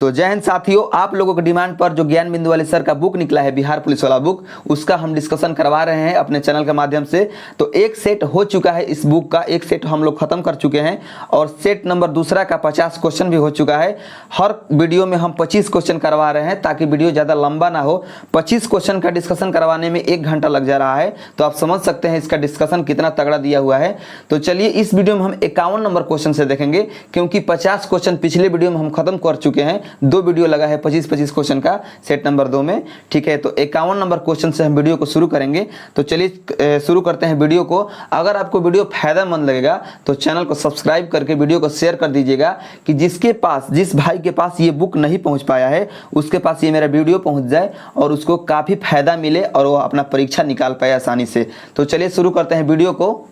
तो जय हिंद साथियों, आप लोगों के डिमांड पर जो ज्ञान बिंदु वाले सर का बुक निकला है बिहार पुलिस वाला बुक, उसका हम डिस्कशन करवा रहे हैं अपने चैनल के माध्यम से। तो एक सेट हो चुका है इस बुक का, एक सेट हम लोग खत्म कर चुके हैं और सेट नंबर दूसरा का 50 क्वेश्चन भी हो चुका है। हर वीडियो में हम 25 क्वेश्चन करवा रहे हैं ताकि वीडियो ज़्यादा लंबा ना हो। 25 क्वेश्चन का डिस्कशन करवाने में 1 घंटा लग जा रहा है, तो आप समझ सकते हैं इसका डिस्कशन कितना तगड़ा दिया हुआ है। तो चलिए इस वीडियो में हम 51 नंबर क्वेश्चन से देखेंगे, क्योंकि 50 क्वेश्चन पिछले वीडियो में हम खत्म कर चुके हैं। 2 वीडियो लगा है 25-25 क्वेश्चन का सेट नंबर 2 में, ठीक है। तो 51 नंबर क्वेश्चन से हम वीडियो को शुरू करेंगे। तो चलिए शुरू करते हैं वीडियो को। अगर आपको वीडियो फायदेमंद लगेगा तो चैनल को सब्सक्राइब करके वीडियो को शेयर कर दीजिएगा कि जिस भाई के पास ये बुक नहीं पहुंच पाया है उसके पास ये मेरा वीडियो पहुंच जाए और उसको काफ़ी फायदा मिले और वो अपना परीक्षा निकाल पाए आसानी से। तो चलिए शुरू करते हैं वीडियो को।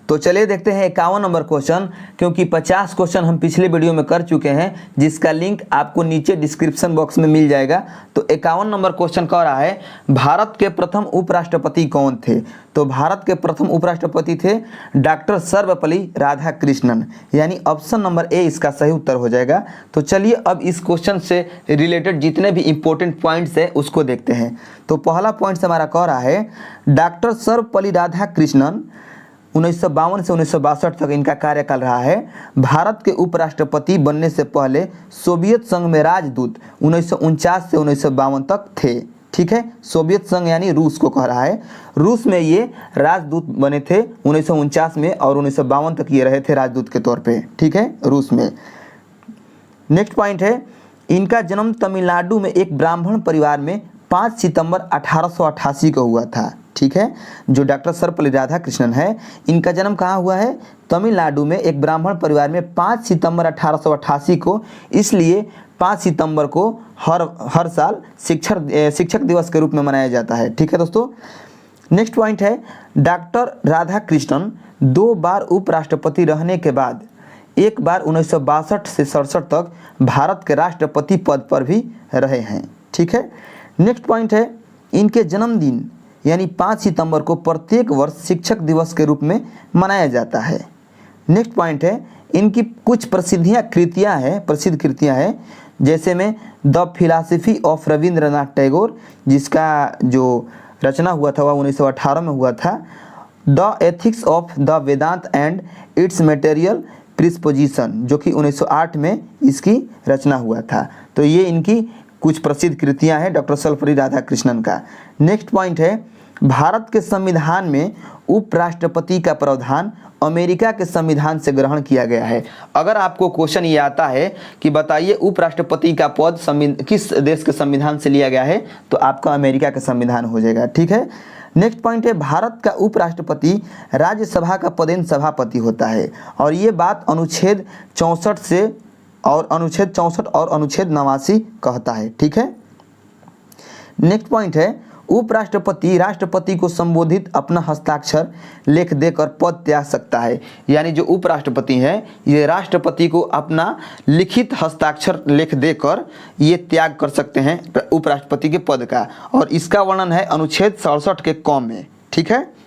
तो चलिए देखते हैं 51 नंबर क्वेश्चन, क्योंकि 50 क्वेश्चन हम पिछले वीडियो में कर चुके हैं, जिसका लिंक आपको नीचे डिस्क्रिप्शन बॉक्स में मिल जाएगा। तो 51 नंबर क्वेश्चन कह रहा है, भारत के प्रथम उपराष्ट्रपति कौन थे? तो भारत के प्रथम उपराष्ट्रपति थे डॉक्टर सर्वपल्ली राधाकृष्णन, यानी ऑप्शन नंबर ए इसका सही उत्तर हो जाएगा। तो चलिए अब इस क्वेश्चन से रिलेटेड जितने भी इंपॉर्टेंट पॉइंट्स है उसको देखते हैं। तो पहला पॉइंट हमारा कह रहा है, डॉक्टर सर्वपल्ली राधाकृष्णन 1952 से 1962 तक इनका कार्यकाल रहा है। भारत के उपराष्ट्रपति बनने से पहले सोवियत संघ में राजदूत 1949 से 1952 तक थे, ठीक है। सोवियत संघ यानी रूस को कह रहा है। रूस में ये राजदूत बने थे 1949 में और 1952 तक ये रहे थे राजदूत के तौर पे, ठीक है, रूस में। नेक्स्ट पॉइंट है, इनका जन्म तमिलनाडु में एक ब्राह्मण परिवार में 5 सितंबर 1888 को हुआ था, ठीक है। जो डॉक्टर सर्वपल्ली राधाकृष्णन है, इनका जन्म कहाँ हुआ है? तमिलनाडु में एक ब्राह्मण परिवार में 5 सितंबर 1888 को, इसलिए 5 सितंबर को हर साल शिक्षक दिवस के रूप में मनाया जाता है, ठीक है दोस्तों। नेक्स्ट पॉइंट है, डॉक्टर राधाकृष्णन 2 बार उपराष्ट्रपति रहने के बाद एक बार 1962 से 67 तक भारत के राष्ट्रपति पद पर भी रहे हैं, ठीक है। नेक्स्ट पॉइंट है, इनके जन्मदिन यानी 5 सितंबर को प्रत्येक वर्ष शिक्षक दिवस के रूप में मनाया जाता है। नेक्स्ट पॉइंट है, इनकी कुछ प्रसिद्ध कृतियाँ हैं, जैसे में the philosophy of Rabindranath Tagore, जिसका जो रचना हुआ था वह 1918 में हुआ था। The ethics of the Vedanta and its material presupposition, जो कि 1908 में इसकी रचना हुआ था। तो ये इनकी कुछ प्रसिद्ध कृतियां हैं डॉक्टर सर्वपल्ली राधाकृष्णन का। नेक्स्ट पॉइंट है, भारत के संविधान में उपराष्ट्रपति का प्रावधान अमेरिका के संविधान से ग्रहण किया गया है। अगर आपको क्वेश्चन ये आता है कि बताइए उपराष्ट्रपति का पद किस देश के संविधान से लिया गया है, तो आपका अमेरिका का संविधान हो जाएगा, ठीक है। नेक्स्ट पॉइंट है, भारत का उपराष्ट्रपति राज्यसभा का पदेन सभापति होता है, और ये बात अनुच्छेद 64 और अनुच्छेद 89 कहता है, ठीक है। नेक्स्ट पॉइंट है, उपराष्ट्रपति राष्ट्रपति को संबोधित अपना हस्ताक्षर लेख देकर पद त्याग सकता है, यानी जो उपराष्ट्रपति हैं ये राष्ट्रपति को अपना लिखित हस्ताक्षर लेख देकर ये त्याग कर सकते हैं उपराष्ट्रपति के पद का, और इसका वर्णन है अनुच्छेद 67 के क में, ठीक है।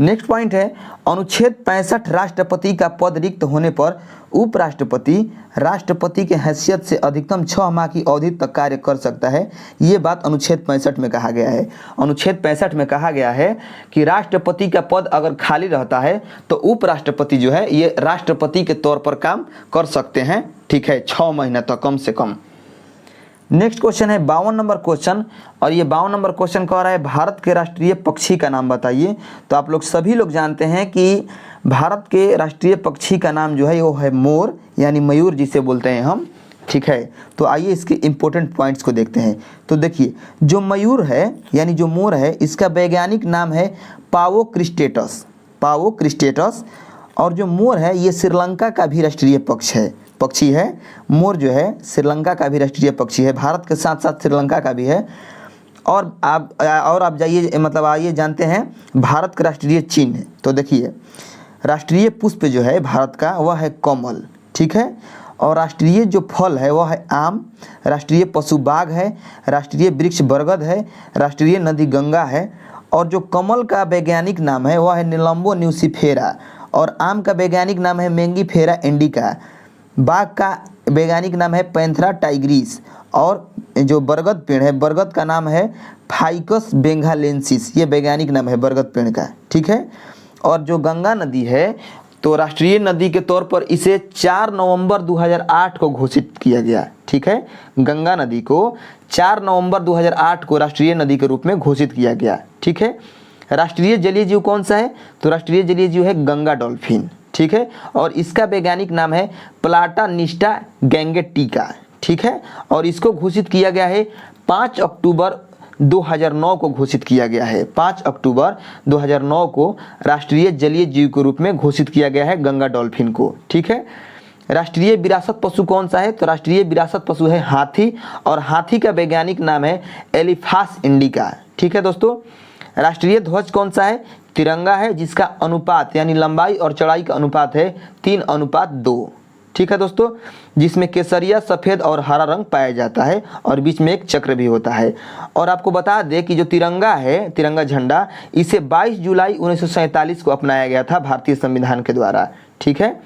नेक्स्ट पॉइंट है, अनुच्छेद 65 राष्ट्रपति का पद रिक्त होने पर उपराष्ट्रपति राष्ट्रपति के हैसियत से अधिकतम 6 माह की अवधि तक कार्य कर सकता है। ये बात अनुच्छेद 65 में कहा गया है। अनुच्छेद 65 में कहा गया है कि राष्ट्रपति का पद अगर खाली रहता है तो उपराष्ट्रपति जो है ये राष्ट्रपति के तौर पर काम कर सकते हैं, ठीक है, 6 महीना तक कम से कम। नेक्स्ट क्वेश्चन है 52 नंबर क्वेश्चन, और ये 52 नंबर क्वेश्चन कह रहा है, भारत के राष्ट्रीय पक्षी का नाम बताइए। तो आप लोग सभी लोग जानते हैं कि भारत के राष्ट्रीय पक्षी का नाम जो है वो है मोर, यानी मयूर जिसे बोलते हैं हम, ठीक है। तो आइए इसके इम्पोर्टेंट पॉइंट्स को देखते हैं। तो देखिए, जो मयूर है यानी जो मोर है, इसका वैज्ञानिक नाम है पावो क्रिस्टेटस, और जो मोर है ये श्रीलंका का भी राष्ट्रीय पक्षी है। मोर जो है श्रीलंका का भी राष्ट्रीय पक्षी है, भारत के साथ साथ श्रीलंका का भी है। और आप जाइए, मतलब आइए जानते हैं भारत का राष्ट्रीय चिन्ह। तो देखिए, राष्ट्रीय पुष्प जो है भारत का वह है कमल, ठीक है। और राष्ट्रीय जो फल है वह है आम, राष्ट्रीय पशु बाघ है, राष्ट्रीय वृक्ष बरगद है, राष्ट्रीय नदी गंगा है। और जो कमल का वैज्ञानिक नाम है वह है निलंबो न्यूसिफेरा, और आम का वैज्ञानिक नाम है मैंगीफेरा इंडिका। बाघ का वैज्ञानिक नाम है पैंथेरा टाइग्रिस, और जो बरगद पेड़ है, बरगद का नाम है फाइकस बेंगालेंसिस, ये वैज्ञानिक नाम है बरगद पेड़ का, ठीक है। और जो गंगा नदी है तो राष्ट्रीय नदी के तौर पर इसे 4 नवंबर 2008 को घोषित किया गया, ठीक है। गंगा नदी को 4 नवंबर 2008 को राष्ट्रीय नदी के रूप में घोषित किया गया, ठीक है। राष्ट्रीय जलीय जीव कौन सा है, तो राष्ट्रीय जलीय जीव है गंगा डॉल्फिन, ठीक है। और इसका वैज्ञानिक नाम है प्लाटानिस्टा गैंगेटिका, ठीक है। और इसको घोषित किया गया है 5 अक्टूबर 2009 को घोषित किया गया है, 5 अक्टूबर 2009 को राष्ट्रीय जलीय जीव के रूप में घोषित किया गया है गंगा डॉल्फिन को, ठीक है। राष्ट्रीय विरासत पशु कौन सा है, तो राष्ट्रीय विरासत पशु है हाथी, और हाथी का वैज्ञानिक नाम है एलिफास इंडिका, ठीक है दोस्तों। राष्ट्रीय ध्वज कौन सा है, तिरंगा है, जिसका अनुपात यानी लंबाई और चौड़ाई का अनुपात है 3:2, ठीक है दोस्तों, जिसमें केसरिया, सफ़ेद और हरा रंग पाया जाता है और बीच में एक चक्र भी होता है। और आपको बता दें कि जो तिरंगा है, तिरंगा झंडा, इसे 22 जुलाई 1947 को अपनाया गया था भारतीय संविधान के द्वारा, ठीक है।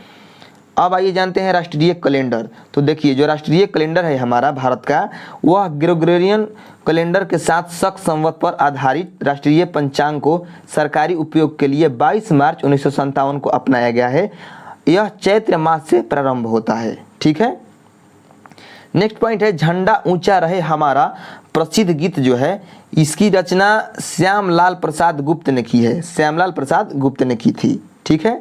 अब आइए जानते हैं राष्ट्रीय कैलेंडर। तो देखिए जो राष्ट्रीय कैलेंडर है हमारा भारत का, वह ग्रेगोरियन कैलेंडर के साथ शक संवत पर आधारित राष्ट्रीय पंचांग को सरकारी उपयोग के लिए 22 मार्च 1957 को अपनाया गया है। यह चैत्र मास से प्रारंभ होता है, ठीक है। नेक्स्ट पॉइंट है झंडा ऊंचा रहे हमारा प्रसिद्ध गीत जो है, इसकी रचना श्यामलाल प्रसाद गुप्त ने की है, श्यामलाल प्रसाद गुप्त ने की थी, ठीक है।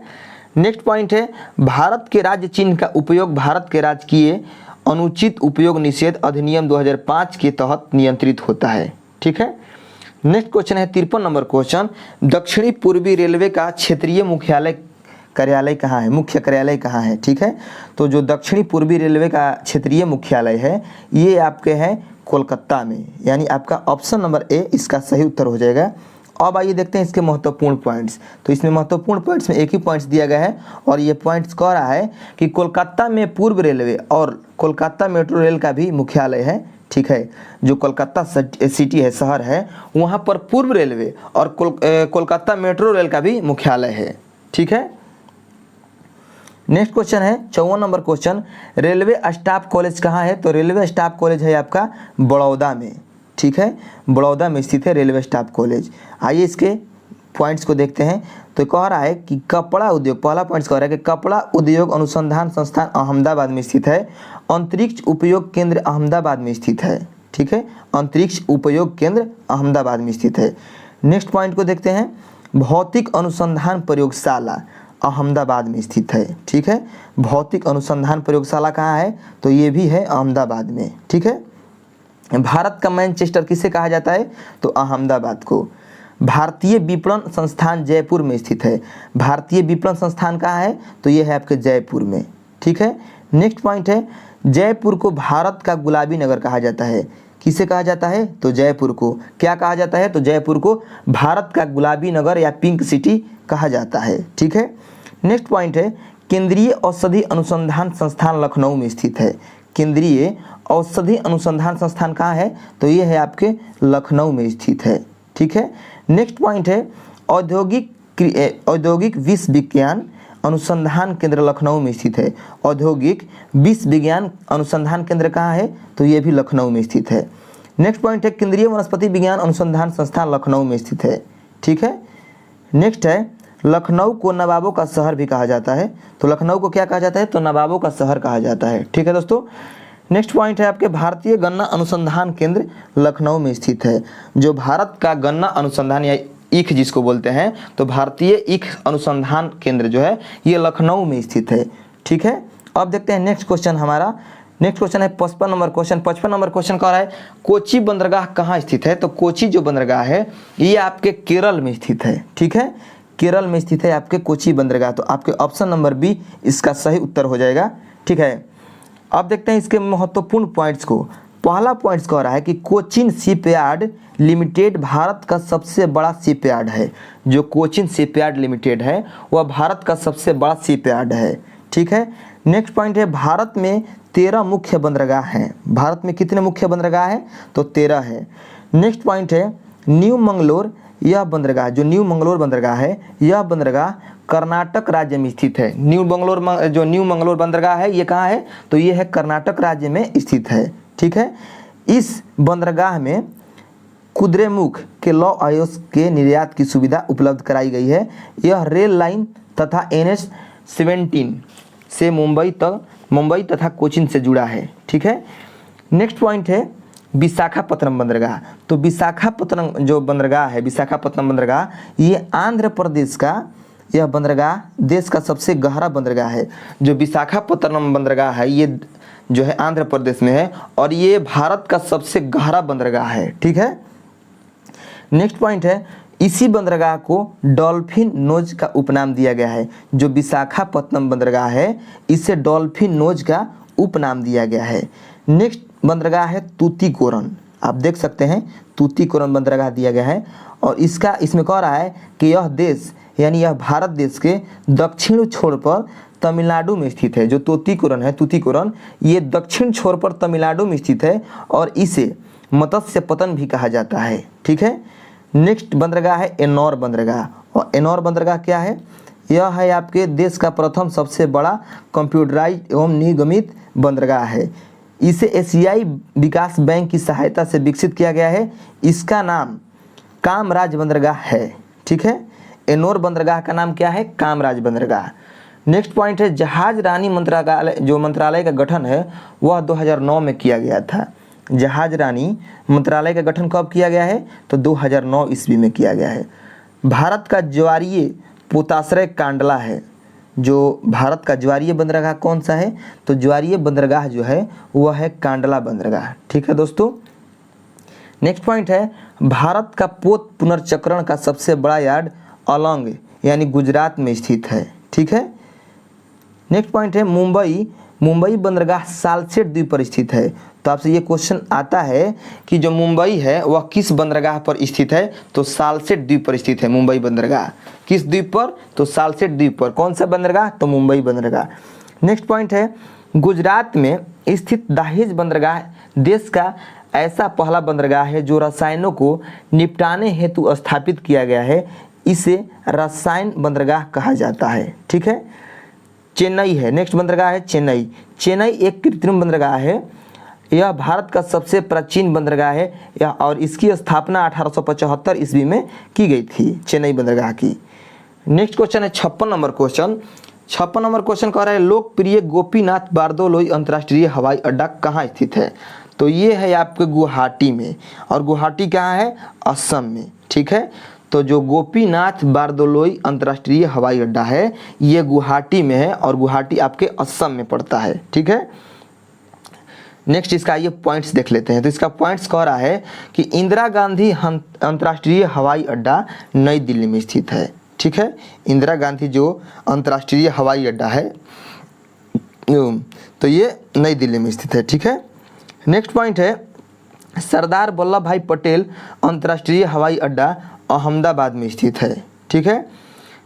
नेक्स्ट पॉइंट है भारत के राज्य चिन्ह का उपयोग भारत के राजकीय अनुचित उपयोग निषेध अधिनियम 2005 के तहत नियंत्रित होता है, ठीक है। नेक्स्ट क्वेश्चन है 53 नंबर क्वेश्चन, दक्षिणी पूर्वी रेलवे का क्षेत्रीय मुख्यालय कार्यालय कहाँ है, मुख्य कार्यालय कहाँ है, ठीक है। तो जो दक्षिणी पूर्वी रेलवे का क्षेत्रीय मुख्यालय है ये आपके हैं कोलकाता में, यानी आपका ऑप्शन नंबर ए इसका सही उत्तर हो जाएगा। अब आइए देखते हैं इसके महत्वपूर्ण पॉइंट्स। तो इसमें महत्वपूर्ण पॉइंट्स में एक ही पॉइंट्स दिया गया है और ये पॉइंट्स कह रहा है कि कोलकाता में पूर्व रेलवे और कोलकाता मेट्रो रेल का भी मुख्यालय है, ठीक है। जो कोलकाता सिटी है, शहर है, वहाँ पर पूर्व रेलवे और कोलकाता मेट्रो रेल का भी मुख्यालय है, ठीक है। नेक्स्ट क्वेश्चन है 54 number question, railway staff college कहाँ है, तो रेलवे स्टाफ कॉलेज है आपका बड़ौदा में, ठीक है। बड़ौदा में स्थित है रेलवे स्टाफ कॉलेज। आइए इसके पॉइंट्स को देखते हैं। तो कह रहा है कि कपड़ा उद्योग, पहला पॉइंट्स कह रहा है कि कपड़ा उद्योग अनुसंधान संस्थान अहमदाबाद में स्थित है, अंतरिक्ष उपयोग केंद्र अहमदाबाद में स्थित है, ठीक है। अंतरिक्ष उपयोग केंद्र अहमदाबाद में स्थित है। नेक्स्ट पॉइंट को देखते हैं, भौतिक अनुसंधान प्रयोगशाला अहमदाबाद में स्थित है, ठीक है। भौतिक अनुसंधान प्रयोगशाला कहाँ है, तो ये भी है अहमदाबाद में, ठीक है। भारत का मैनचेस्टर किसे कहा जाता है, तो अहमदाबाद को। भारतीय विपणन संस्थान जयपुर में स्थित है, भारतीय विपणन संस्थान कहाँ है, तो ये है आपके जयपुर में, ठीक है। नेक्स्ट पॉइंट है जयपुर को भारत का गुलाबी नगर कहा जाता है, किसे कहा जाता है, तो जयपुर को क्या कहा जाता है, तो जयपुर को भारत का गुलाबी नगर या पिंक सिटी कहा जाता है, ठीक है। नेक्स्ट पॉइंट है केंद्रीय औषधि अनुसंधान संस्थान लखनऊ में स्थित है, केंद्रीय औषधि अनुसंधान संस्थान कहाँ है, तो ये है आपके लखनऊ में स्थित है, ठीक है। नेक्स्ट पॉइंट है औद्योगिक विश्व विज्ञान अनुसंधान केंद्र लखनऊ में स्थित है, औद्योगिक विश्व विज्ञान अनुसंधान केंद्र कहाँ है, तो ये भी लखनऊ में स्थित है। नेक्स्ट पॉइंट है केंद्रीय वनस्पति विज्ञान अनुसंधान संस्थान लखनऊ में स्थित है, ठीक है। नेक्स्ट है लखनऊ को नवाबों का शहर भी कहा जाता है, तो लखनऊ को क्या कहा जाता है, तो नवाबों का शहर कहा जाता है, ठीक है दोस्तों। नेक्स्ट पॉइंट है आपके भारतीय गन्ना अनुसंधान केंद्र लखनऊ में स्थित है, जो भारत का गन्ना अनुसंधान या ईख जिसको बोलते हैं, तो भारतीय ईख अनुसंधान केंद्र जो है ये लखनऊ में स्थित है, ठीक है। अब देखते हैं नेक्स्ट क्वेश्चन हमारा। नेक्स्ट क्वेश्चन है 55 नंबर क्वेश्चन। 55 नंबर क्वेश्चन कह रहा है कोची बंदरगाह कहाँ स्थित है, तो कोची जो बंदरगाह है ये आपके केरल में स्थित है, ठीक है। केरल में स्थित है आपके कोची बंदरगाह, तो आपके ऑप्शन नंबर बी इसका सही उत्तर हो जाएगा, ठीक है। अब देखते हैं इसके महत्वपूर्ण पॉइंट्स को। पहला पॉइंट्स कह रहा है कि कोचिन शिपयार्ड लिमिटेड भारत का सबसे बड़ा शिपयार्ड है, जो कोचिन शिपयार्ड लिमिटेड है वह भारत का सबसे बड़ा शिपयार्ड है, ठीक है। नेक्स्ट पॉइंट है भारत में 13 मुख्य बंदरगाह हैं, भारत में कितने मुख्य बंदरगाह हैं, तो 13 है। नेक्स्ट पॉइंट है न्यू मंगलोर यह बंदरगाह जो न्यू मंगलोर बंदरगाह है, यह बंदरगाह कर्नाटक राज्य में स्थित है। न्यू मंगलोर बंदरगाह है ये कहाँ है, तो ये है कर्नाटक राज्य में स्थित है। ठीक है, इस बंदरगाह में कुद्रेमुख के लौह अयस्क के निर्यात की सुविधा उपलब्ध कराई गई है। यह रेल लाइन तथा NH-17 से मुंबई तथा कोचीन से जुड़ा है। ठीक है, नेक्स्ट पॉइंट है विशाखापत्तनम बंदरगाह। तो विशाखापत्तनम जो बंदरगाह है, विशाखापत्तनम बंदरगाह, ये आंध्र प्रदेश का यह बंदरगाह देश का सबसे गहरा बंदरगाह है। जो विशाखापत्तनम बंदरगाह है ये जो है आंध्र प्रदेश में है और ये भारत का सबसे गहरा बंदरगाह है। ठीक है, नेक्स्ट पॉइंट है इसी बंदरगाह को डॉल्फिन नोज का उपनाम दिया गया है। जो विशाखापत्तनम बंदरगाह है इसे डॉल्फिन नोज का उपनाम दिया गया है। नेक्स्ट बंदरगाह है तूतीकोरन। आप देख सकते हैं तूतीकोरन बंदरगाह दिया गया है और इसमें कह रहा है कि यह देश यानी यह भारत देश के दक्षिण छोर पर तमिलनाडु में स्थित है। जो तूतीकोरन ये दक्षिण छोर पर तमिलनाडु में स्थित है और इसे मत्स्य पतन भी कहा जाता है। ठीक है, नेक्स्ट बंदरगाह है एन्नौर बंदरगाह। और एन्नौर बंदरगाह क्या है, यह है आपके देश का प्रथम सबसे बड़ा कंप्यूटराइज्ड एवं निगमित बंदरगाह है। इसे एशियाई विकास बैंक की सहायता से विकसित किया गया है। इसका नाम कामराज बंदरगाह है। ठीक है, एन्नौर बंदरगाह का नाम क्या है, कामराज बंदरगाह। नेक्स्ट पॉइंट है जहाज रानी मंत्रालय का गठन है वह 2009 में किया गया था। जहाज रानी मंत्रालय का गठन कब किया गया है, तो 2009 ईस्वी में किया गया है। भारत का ज्वारीय पोताश्रय कांडला है। जो भारत का ज्वारीय बंदरगाह कौन सा है, तो ज्वारीय बंदरगाह जो है वह है कांडला बंदरगाह। ठीक है दोस्तों, नेक्स्ट पॉइंट है भारत का पोत पुनर्चक्रण का सबसे बड़ा यार्ड अलंग यानी गुजरात में स्थित है। ठीक है, नेक्स्ट पॉइंट है मुंबई बंदरगाह सालसेट द्वीप पर स्थित है। तो आपसे ये क्वेश्चन आता है कि जो मुंबई है वह किस बंदरगाह पर स्थित है, तो सालसेट द्वीप पर स्थित है मुंबई बंदरगाह। किस द्वीप पर, तो सालसेट द्वीप पर। कौन सा बंदरगाह, तो मुंबई बंदरगाह। नेक्स्ट पॉइंट है गुजरात में स्थित दाहिज बंदरगाह देश का ऐसा पहला बंदरगाह है जो रसायनों को निपटाने हेतु स्थापित किया गया है। इसे रसायन बंदरगाह कहा जाता है। ठीक है, चेन्नई है। नेक्स्ट बंदरगाह है चेन्नई एक कृत्रिम बंदरगाह है। यह भारत का सबसे प्राचीन बंदरगाह है और इसकी स्थापना 1875 ईस्वी में की गई थी, चेन्नई बंदरगाह की। नेक्स्ट क्वेश्चन है 56 नंबर क्वेश्चन। 56 नंबर क्वेश्चन कह रहा है लोकप्रिय गोपीनाथ बारदोलोई अंतर्राष्ट्रीय हवाई अड्डा कहाँ स्थित है, तो ये है आपके गुवाहाटी में। और गुवाहाटी कहाँ है, असम में। ठीक है, तो जो गोपीनाथ बारदोलोई अंतर्राष्ट्रीय हवाई अड्डा है ये गुवाहाटी में है और गुवाहाटी आपके असम में पड़ता है। ठीक है, नेक्स्ट इसका ये पॉइंट्स देख लेते हैं। तो इसका पॉइंट्स कह रहा है कि इंदिरा गांधी अंतर्राष्ट्रीय हवाई अड्डा नई दिल्ली में स्थित है। ठीक है, इंदिरा गांधी जो अंतर्राष्ट्रीय हवाई अड्डा है तो ये नई दिल्ली में स्थित है। ठीक है, नेक्स्ट पॉइंट है सरदार वल्लभ भाई पटेल अंतर्राष्ट्रीय हवाई अड्डा अहमदाबाद में स्थित है। ठीक है,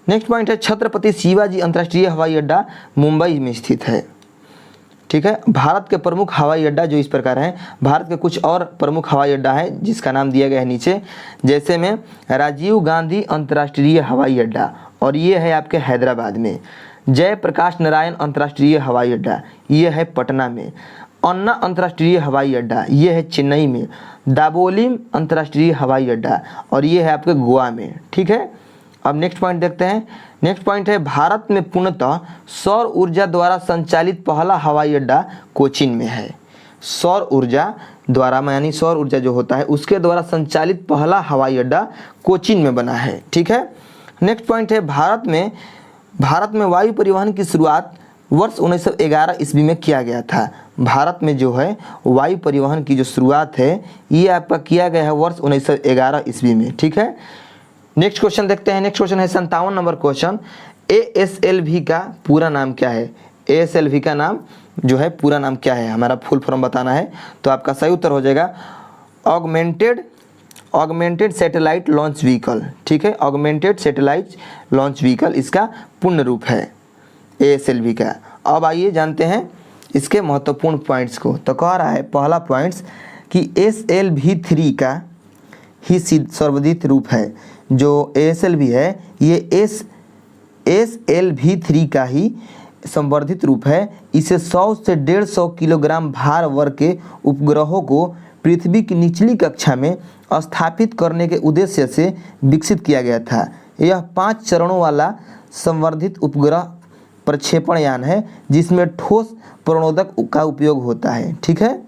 नेक्स्ट पॉइंट है छत्रपति शिवाजी अंतर्राष्ट्रीय हवाई अड्डा मुंबई में स्थित है। ठीक है, भारत के प्रमुख हवाई अड्डा जो इस प्रकार हैं, भारत के कुछ और प्रमुख हवाई अड्डा है जिसका नाम दिया गया है नीचे, जैसे में राजीव गांधी अंतर्राष्ट्रीय हवाई अड्डा और ये है आपके हैदराबाद में। जयप्रकाश नारायण अंतर्राष्ट्रीय हवाई अड्डा ये है पटना में। अन्ना अंतर्राष्ट्रीय हवाई अड्डा ये है चेन्नई में। दाबोलिम अंतर्राष्ट्रीय हवाई अड्डा और ये है आपके गोवा में। ठीक है, अब नेक्स्ट पॉइंट देखते हैं। नेक्स्ट पॉइंट है भारत में पूर्णतः सौर ऊर्जा द्वारा संचालित पहला हवाई अड्डा कोचीन में है। सौर ऊर्जा द्वारा यानी सौर ऊर्जा जो होता है उसके द्वारा संचालित पहला हवाई अड्डा कोचीन में बना है। ठीक है, नेक्स्ट पॉइंट है भारत में वायु परिवहन की शुरुआत वर्ष 1911 ईस्वी में किया गया था। भारत में जो है वायु परिवहन की जो शुरुआत है ये आपका किया गया है वर्ष 1911 ईस्वी में। ठीक है, नेक्स्ट क्वेश्चन देखते हैं। नेक्स्ट क्वेश्चन है 57 नंबर क्वेश्चन। ASLV का पूरा नाम क्या है, ASLV का नाम जो है पूरा नाम क्या है, हमारा फुल फॉर्म बताना है। तो आपका सही उत्तर हो जाएगा ऑगमेंटेड सैटेलाइट लॉन्च व्हीकल। ठीक है, ऑगमेंटेड सैटेलाइट लॉन्च व्हीकल इसका पूर्ण रूप है ASLV का। अब आइए जानते हैं इसके महत्वपूर्ण पॉइंट्स को। तो कह रहा है पहला पॉइंट्स कि SLV3 का ही सर्वोदित रूप है। जो ASLV है ये SLV3 का ही संवर्धित रूप है। इसे 100 से 150 किलोग्राम भार वर्ग के उपग्रहों को पृथ्वी की निचली कक्षा में स्थापित करने के उद्देश्य से विकसित किया गया था। यह 5 चरणों वाला संवर्धित उपग्रह प्रक्षेपण यान है जिसमें ठोस प्रणोदक का उपयोग होता है। ठीक है,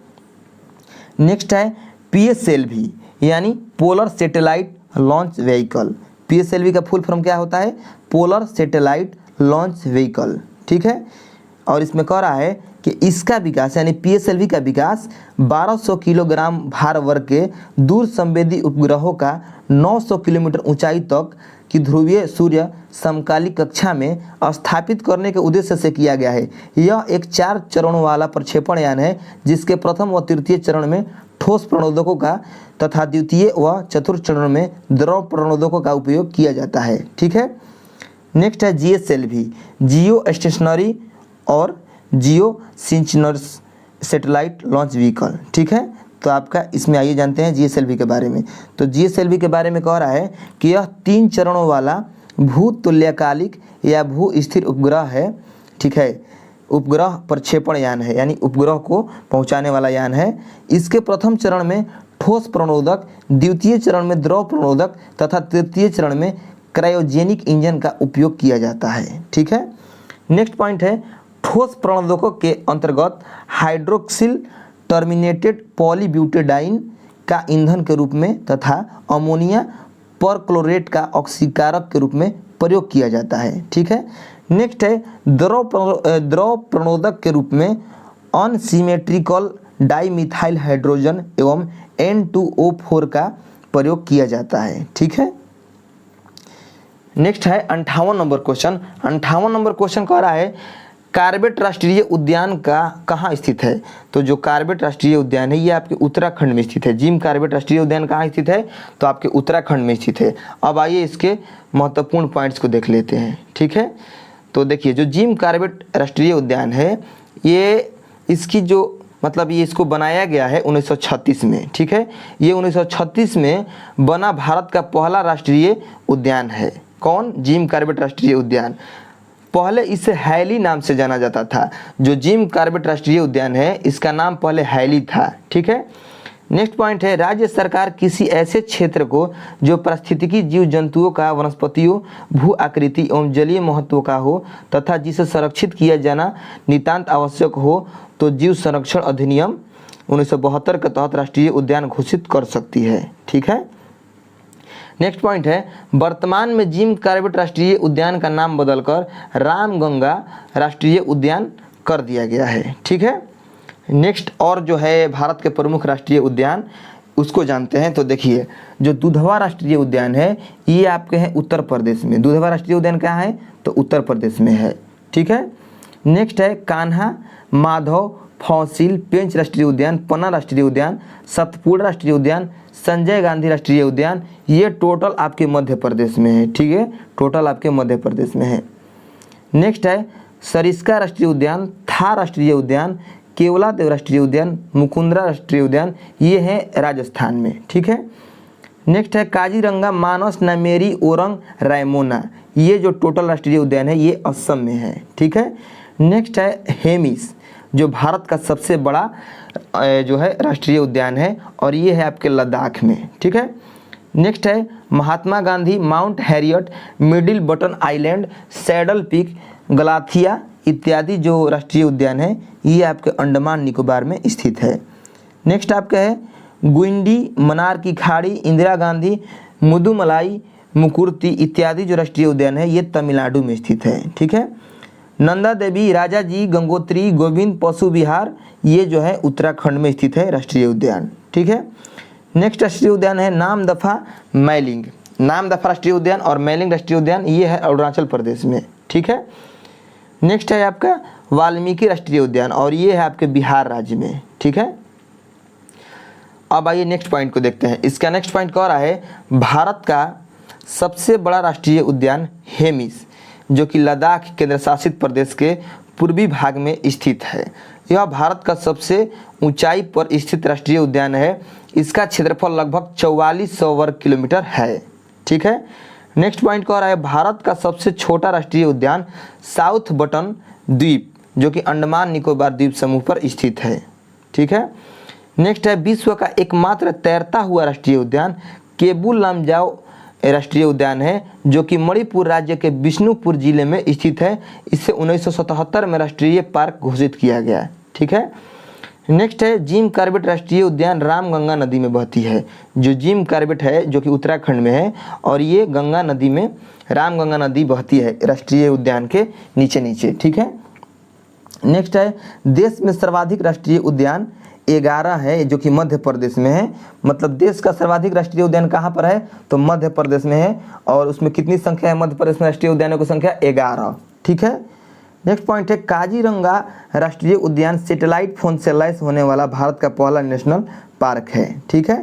नेक्स्ट है PSLV यानी polar satellite launch vehicle. PSLV का फुल फॉर्म क्या होता है? Polar satellite launch vehicle. ठीक है, और इसमें कह रहा है कि इसका विकास यानी PSLV का विकास 1200 किलोग्राम भार वर्ग के दूर संवेदी उपग्रहों का 900 किलोमीटर ऊंचाई तक की ध्रुवीय सूर्य समकालिक कक्षा में स्थापित करने के उद्देश्य से किया गया है। यह एक 4 चरणों वाला प्रक्षेपण यान है जिसके प्रथम व तृतीय चरण में ठोस प्रणोदकों का तथा द्वितीय व चतुर्थ चरण में द्रव प्रणोदकों का उपयोग किया जाता है। ठीक है, नेक्स्ट है GSLV जियो स्टेशनरी और जियो सिंचनस सैटेलाइट लॉन्च व्हीकल। ठीक है, तो आपका इसमें आइए जानते हैं GSLV के बारे में। तो GSLV के बारे में कह रहा है कि यह 3 चरणों वाला भू तुल्यकालिक या भू स्थिर उपग्रह है। ठीक है, उपग्रह प्रक्षेपण यान है यानी उपग्रह को पहुंचाने वाला यान है। इसके प्रथम चरण में ठोस प्रणोदक, द्वितीय चरण में द्रव प्रणोदक तथा तृतीय चरण में क्रायोजेनिक इंजन का उपयोग किया जाता है। ठीक है, नेक्स्ट पॉइंट है ठोस प्रणोदकों के अंतर्गत हाइड्रोक्सिल टर्मिनेटेड पॉलीब्यूटेडाइन का ईंधन के रूप में तथा अमोनिया परक्लोरेट का ऑक्सीकारक के रूप में प्रयोग किया जाता है। ठीक है, नेक्स्ट है द्रव प्रणोदक के रूप में अनसिमेट्रिकल डाईमिथाइल हाइड्रोजन एवं N2O4 का प्रयोग किया जाता है। ठीक है, नेक्स्ट है 58 नंबर क्वेश्चन। 58 नंबर क्वेश्चन कह रहा है कार्बेट राष्ट्रीय उद्यान का कहाँ स्थित है? तो जो कार्बेट राष्ट्रीय उद्यान है ये आपके उत्तराखंड में स्थित है। जिम कार्बेट राष्ट्रीय उद्यान कहाँ स्थित है? तो आपके उत्तराखंड में स्थित है। अब आइए इसके महत्वपूर्ण पॉइंट्स को देख लेते हैं। ठीक है, तो देखिए जो जिम कार्बेट राष्ट्रीय उद्यान है ये इसकी जो मतलब ये इसको बनाया गया है 1936 में। ठीक है, ये 1936 में बना भारत का पहला राष्ट्रीय उद्यान है। कौन? जिम कार्बेट राष्ट्रीय उद्यान। पहले इसे हैली नाम से जाना जाता था। जो जिम कार्बेट राष्ट्रीय उद्यान है इसका नाम पहले हैली था। ठीक है, नेक्स्ट पॉइंट है राज्य सरकार किसी ऐसे क्षेत्र को जो पारिस्थितिकी जीव जंतुओं का, वनस्पतियों, भू आकृति एवं जलीय महत्व का हो तथा जिसे संरक्षित किया जाना नितांत आवश्यक हो तो जीव संरक्षण अधिनियम 1972 के तहत राष्ट्रीय उद्यान घोषित कर सकती है। ठीक है, नेक्स्ट पॉइंट है वर्तमान में जिम कार्बेट राष्ट्रीय उद्यान का नाम बदलकर रामगंगा राष्ट्रीय उद्यान कर दिया गया है। ठीक है, नेक्स्ट और जो है भारत के प्रमुख राष्ट्रीय उद्यान उसको जानते हैं। तो देखिए जो दुधवा राष्ट्रीय उद्यान है ये आपके हैं उत्तर प्रदेश में। दुधवा राष्ट्रीय उद्यान कहाँ है? तो उत्तर प्रदेश में है। ठीक है, नेक्स्ट है कान्हा माधव फॉसिल पेंच राष्ट्रीय उद्यान, पन्ना राष्ट्रीय उद्यान, सतपुड़ा राष्ट्रीय उद्यान, संजय गांधी राष्ट्रीय उद्यान, ये टोटल आपके मध्य प्रदेश में है। ठीक है, टोटल आपके मध्य प्रदेश में है। नेक्स्ट है सरिस्का राष्ट्रीय उद्यान, था राष्ट्रीय उद्यान, केवलादेव राष्ट्रीय उद्यान, मुकुंदरा राष्ट्रीय उद्यान, ये है राजस्थान में। ठीक है, नेक्स्ट है काजीरंगा मानस नामेरी ओरंग रायमोना, ये जो टोटल राष्ट्रीय उद्यान है ये असम में है। ठीक है, नेक्स्ट है हेमिस जो भारत का सबसे बड़ा जो है राष्ट्रीय उद्यान है और ये है आपके लद्दाख में। ठीक है, नेक्स्ट है Mahatma Gandhi Mount Harriet, Middle Button Island, Saddle Peak, Galathea इत्यादि जो राष्ट्रीय उद्यान है ये आपके अंडमान निकोबार में स्थित है। नेक्स्ट आपका है गुइंडी, मनार की खाड़ी, इंदिरा गांधी, मुदुमलाई, मुकुर्ती इत्यादि जो राष्ट्रीय उद्यान है ये तमिलनाडु में स्थित है। ठीक है, नंदा देवी, राजा जी, गंगोत्री, गोविंद पशु विहार ये जो है उत्तराखंड में स्थित है राष्ट्रीय उद्यान। ठीक है, नेक्स्ट राष्ट्रीय उद्यान है नामदफा मैलिंग। नामदफा राष्ट्रीय उद्यान और मैलिंग राष्ट्रीय उद्यान ये है अरुणाचल प्रदेश में। ठीक है, नेक्स्ट है आपका वाल्मीकि राष्ट्रीय उद्यान और ये है आपके बिहार राज्य में। ठीक है, अब आइए नेक्स्ट पॉइंट को देखते हैं। इसका नेक्स्ट पॉइंट कह रहा है भारत का सबसे बड़ा राष्ट्रीय उद्यान हेमिस जो कि लद्दाख केंद्र शासित प्रदेश के पूर्वी भाग में स्थित है। यह भारत का सबसे ऊंचाई पर स्थित राष्ट्रीय उद्यान है। इसका क्षेत्रफल लगभग 4400 वर्ग किलोमीटर है। ठीक है। नेक्स्ट पॉइंट कह रहा है भारत का सबसे छोटा राष्ट्रीय उद्यान साउथ बटन द्वीप जो कि अंडमान निकोबार द्वीप समूह पर स्थित है। ठीक है। नेक्स्ट है विश्व का एकमात्र तैरता हुआ राष्ट्रीय उद्यान केबुल लामजाओ राष्ट्रीय उद्यान है जो कि मणिपुर राज्य के बिष्णुपुर जिले में स्थित है। इसे 1977 में राष्ट्रीय पार्क घोषित किया गया है। ठीक है। नेक्स्ट है जिम कॉर्बेट राष्ट्रीय उद्यान रामगंगा नदी में बहती है। जो जिम कॉर्बेट है जो कि उत्तराखंड में है और ये गंगा नदी में रामगंगा नदी बहती है राष्ट्रीय उद्यान के नीचे नीचे। ठीक है। नेक्स्ट है देश में सर्वाधिक राष्ट्रीय उद्यान 11 है जो कि मध्य प्रदेश में है। मतलब देश का सर्वाधिक राष्ट्रीय उद्यान कहाँ पर है तो मध्य प्रदेश में है। और उसमें कितनी संख्या है मध्य प्रदेश में राष्ट्रीय उद्यानों की संख्या 11। ठीक है। नेक्स्ट पॉइंट है काजीरंगा राष्ट्रीय उद्यान सैटेलाइट फोन से लैस होने वाला भारत का पहला नेशनल पार्क है। ठीक है।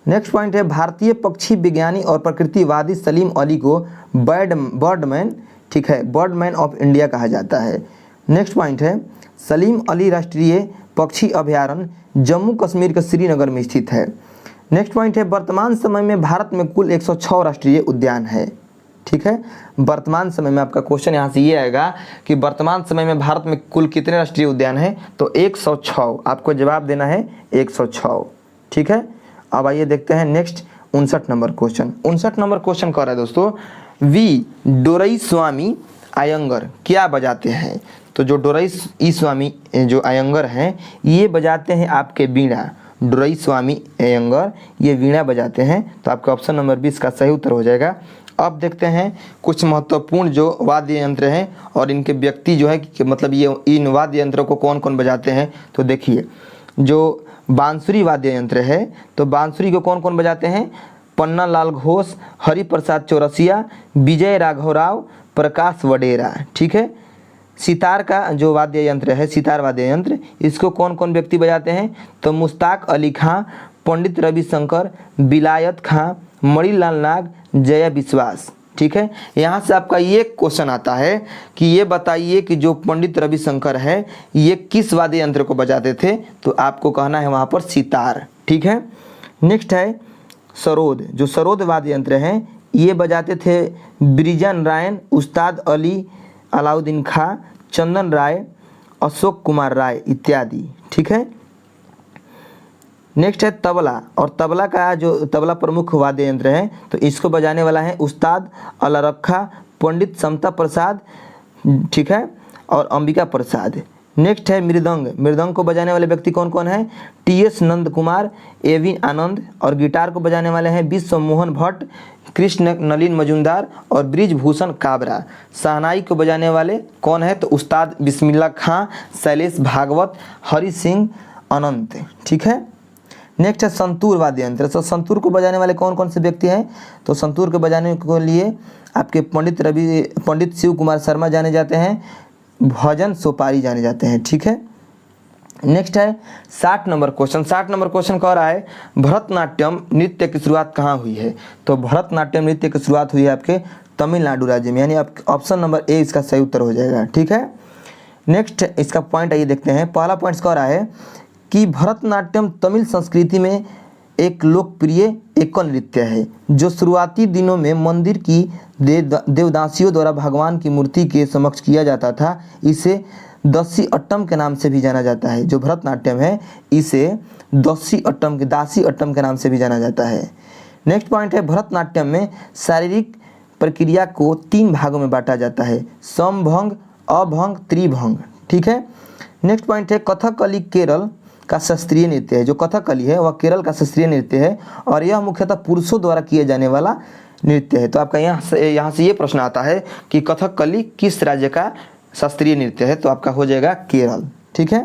नेक्स्ट पॉइंट है भारतीय पक्षी विज्ञानी और प्रकृतिवादी सलीम अली को बर्डमैन, ठीक है, बर्डमैन ऑफ इंडिया कहा जाता है। नेक्स्ट पॉइंट है सलीम अली राष्ट्रीय पक्षी अभयारण्य जम्मू कश्मीर के श्रीनगर में स्थित है। नेक्स्ट पॉइंट है वर्तमान समय में भारत में कुल 106 राष्ट्रीय उद्यान है। ठीक है। वर्तमान समय में आपका क्वेश्चन यहाँ से ये आएगा कि वर्तमान समय में भारत में कुल कितने राष्ट्रीय उद्यान हैं तो 106। आपको जवाब देना है 106। ठीक है। अब आइए देखते हैं next 59 number question. 59 number question कह रहा है दोस्तों वी डोरईस्वामी अयंगर क्या बजाते हैं। तो जो डोरईस्वामी जो अयंगर हैं ये बजाते हैं आपके वीणा। डोरईस्वामी अयंगर ये वीणा बजाते हैं। तो आपका ऑप्शन नंबर 20 का सही उत्तर हो जाएगा। अब देखते हैं कुछ महत्वपूर्ण जो वाद्य यंत्र हैं और इनके व्यक्ति जो है कि मतलब ये इन वाद्य यंत्रों को कौन कौन बजाते हैं। तो देखिए जो बांसुरी वाद्य यंत्र है तो बांसुरी को कौन कौन बजाते हैं पन्ना लाल घोष, हरिप्रसाद चौरसिया, विजय राघव राव, प्रकाश वडेरा। ठीक है। सितार का जो वाद्य यंत्र है सितार वाद्य यंत्र इसको कौन कौन व्यक्ति बजाते हैं तो मुश्ताक अली खां, पंडित रविशंकर, विलायत खां, मणिलाल नाग, जया विश्वास। ठीक है। यहाँ से आपका ये क्वेश्चन आता है कि ये बताइए कि जो पंडित रविशंकर है ये किस वाद्य यंत्र को बजाते थे तो आपको कहना है वहाँ पर सितार। ठीक है। नेक्स्ट है सरोद। जो सरोद वाद्य यंत्र हैं ये बजाते थे ब्रिजन रायन, उस्ताद अली अलाउद्दीन खां, चंदन राय, अशोक कुमार राय इत्यादि। ठीक है। नेक्स्ट है तबला। और तबला का जो तबला प्रमुख वाद्य यंत्र है तो इसको बजाने वाला है उस्ताद अलारखा, पंडित समता प्रसाद, ठीक है, और अंबिका प्रसाद। नेक्स्ट है मृदंग। मृदंग को बजाने वाले व्यक्ति कौन कौन है टीएस नंद कुमार, एवी आनंद। और गिटार को बजाने वाले हैं विश्व मोहन भट्ट, कृष्ण नलिन मजुमदार और ब्रिजभूषण काबरा। शहनाई को बजाने वाले कौन है तो उस्ताद बिस्मिल्ला खां, शैलेश भागवत, हरि सिंह अनंत। ठीक है। नेक्स्ट है संतूर वाद्य यंत्र। तो संतूर को बजाने वाले कौन कौन से व्यक्ति हैं तो संतूर को बजाने के लिए आपके पंडित शिव कुमार शर्मा जाने जाते हैं, भजन सोपारी जाने जाते हैं। ठीक है। नेक्स्ट है 60 नंबर क्वेश्चन। 60 नंबर क्वेश्चन कह रहा है भरतनाट्यम नृत्य की शुरुआत कहाँ हुई है तो भरतनाट्यम नृत्य की शुरुआत हुई है आपके तमिलनाडु राज्य में। यानी आप ऑप्शन नंबर ए इसका सही उत्तर हो जाएगा। ठीक है। नेक्स्ट इसका पॉइंट आइए देखते हैं। पहला पॉइंट कह रहा है कि भरतनाट्यम तमिल संस्कृति में एक लोकप्रिय एकल नृत्य है जो शुरुआती दिनों में मंदिर की देवदासियों द्वारा भगवान की मूर्ति के समक्ष किया जाता था। इसे दसी अट्टम के नाम से भी जाना जाता है। जो भरतनाट्यम है इसे दासी अट्टम के नाम से भी जाना जाता है। नेक्स्ट पॉइंट है भरतनाट्यम में शारीरिक प्रक्रिया को 3 भागों में बांटा जाता है समभंग, अभंग, त्रिभंग। ठीक है। नेक्स्ट पॉइंट है कथकली केरल का शास्त्रीय नृत्य है। जो कथकली है वह केरल का शास्त्रीय नृत्य है और यह मुख्यतः पुरुषों द्वारा किए जाने वाला नृत्य है। तो आपका यहाँ से ये प्रश्न आता है कि कथकली किस राज्य का शास्त्रीय नृत्य है तो आपका हो जाएगा केरल। ठीक है।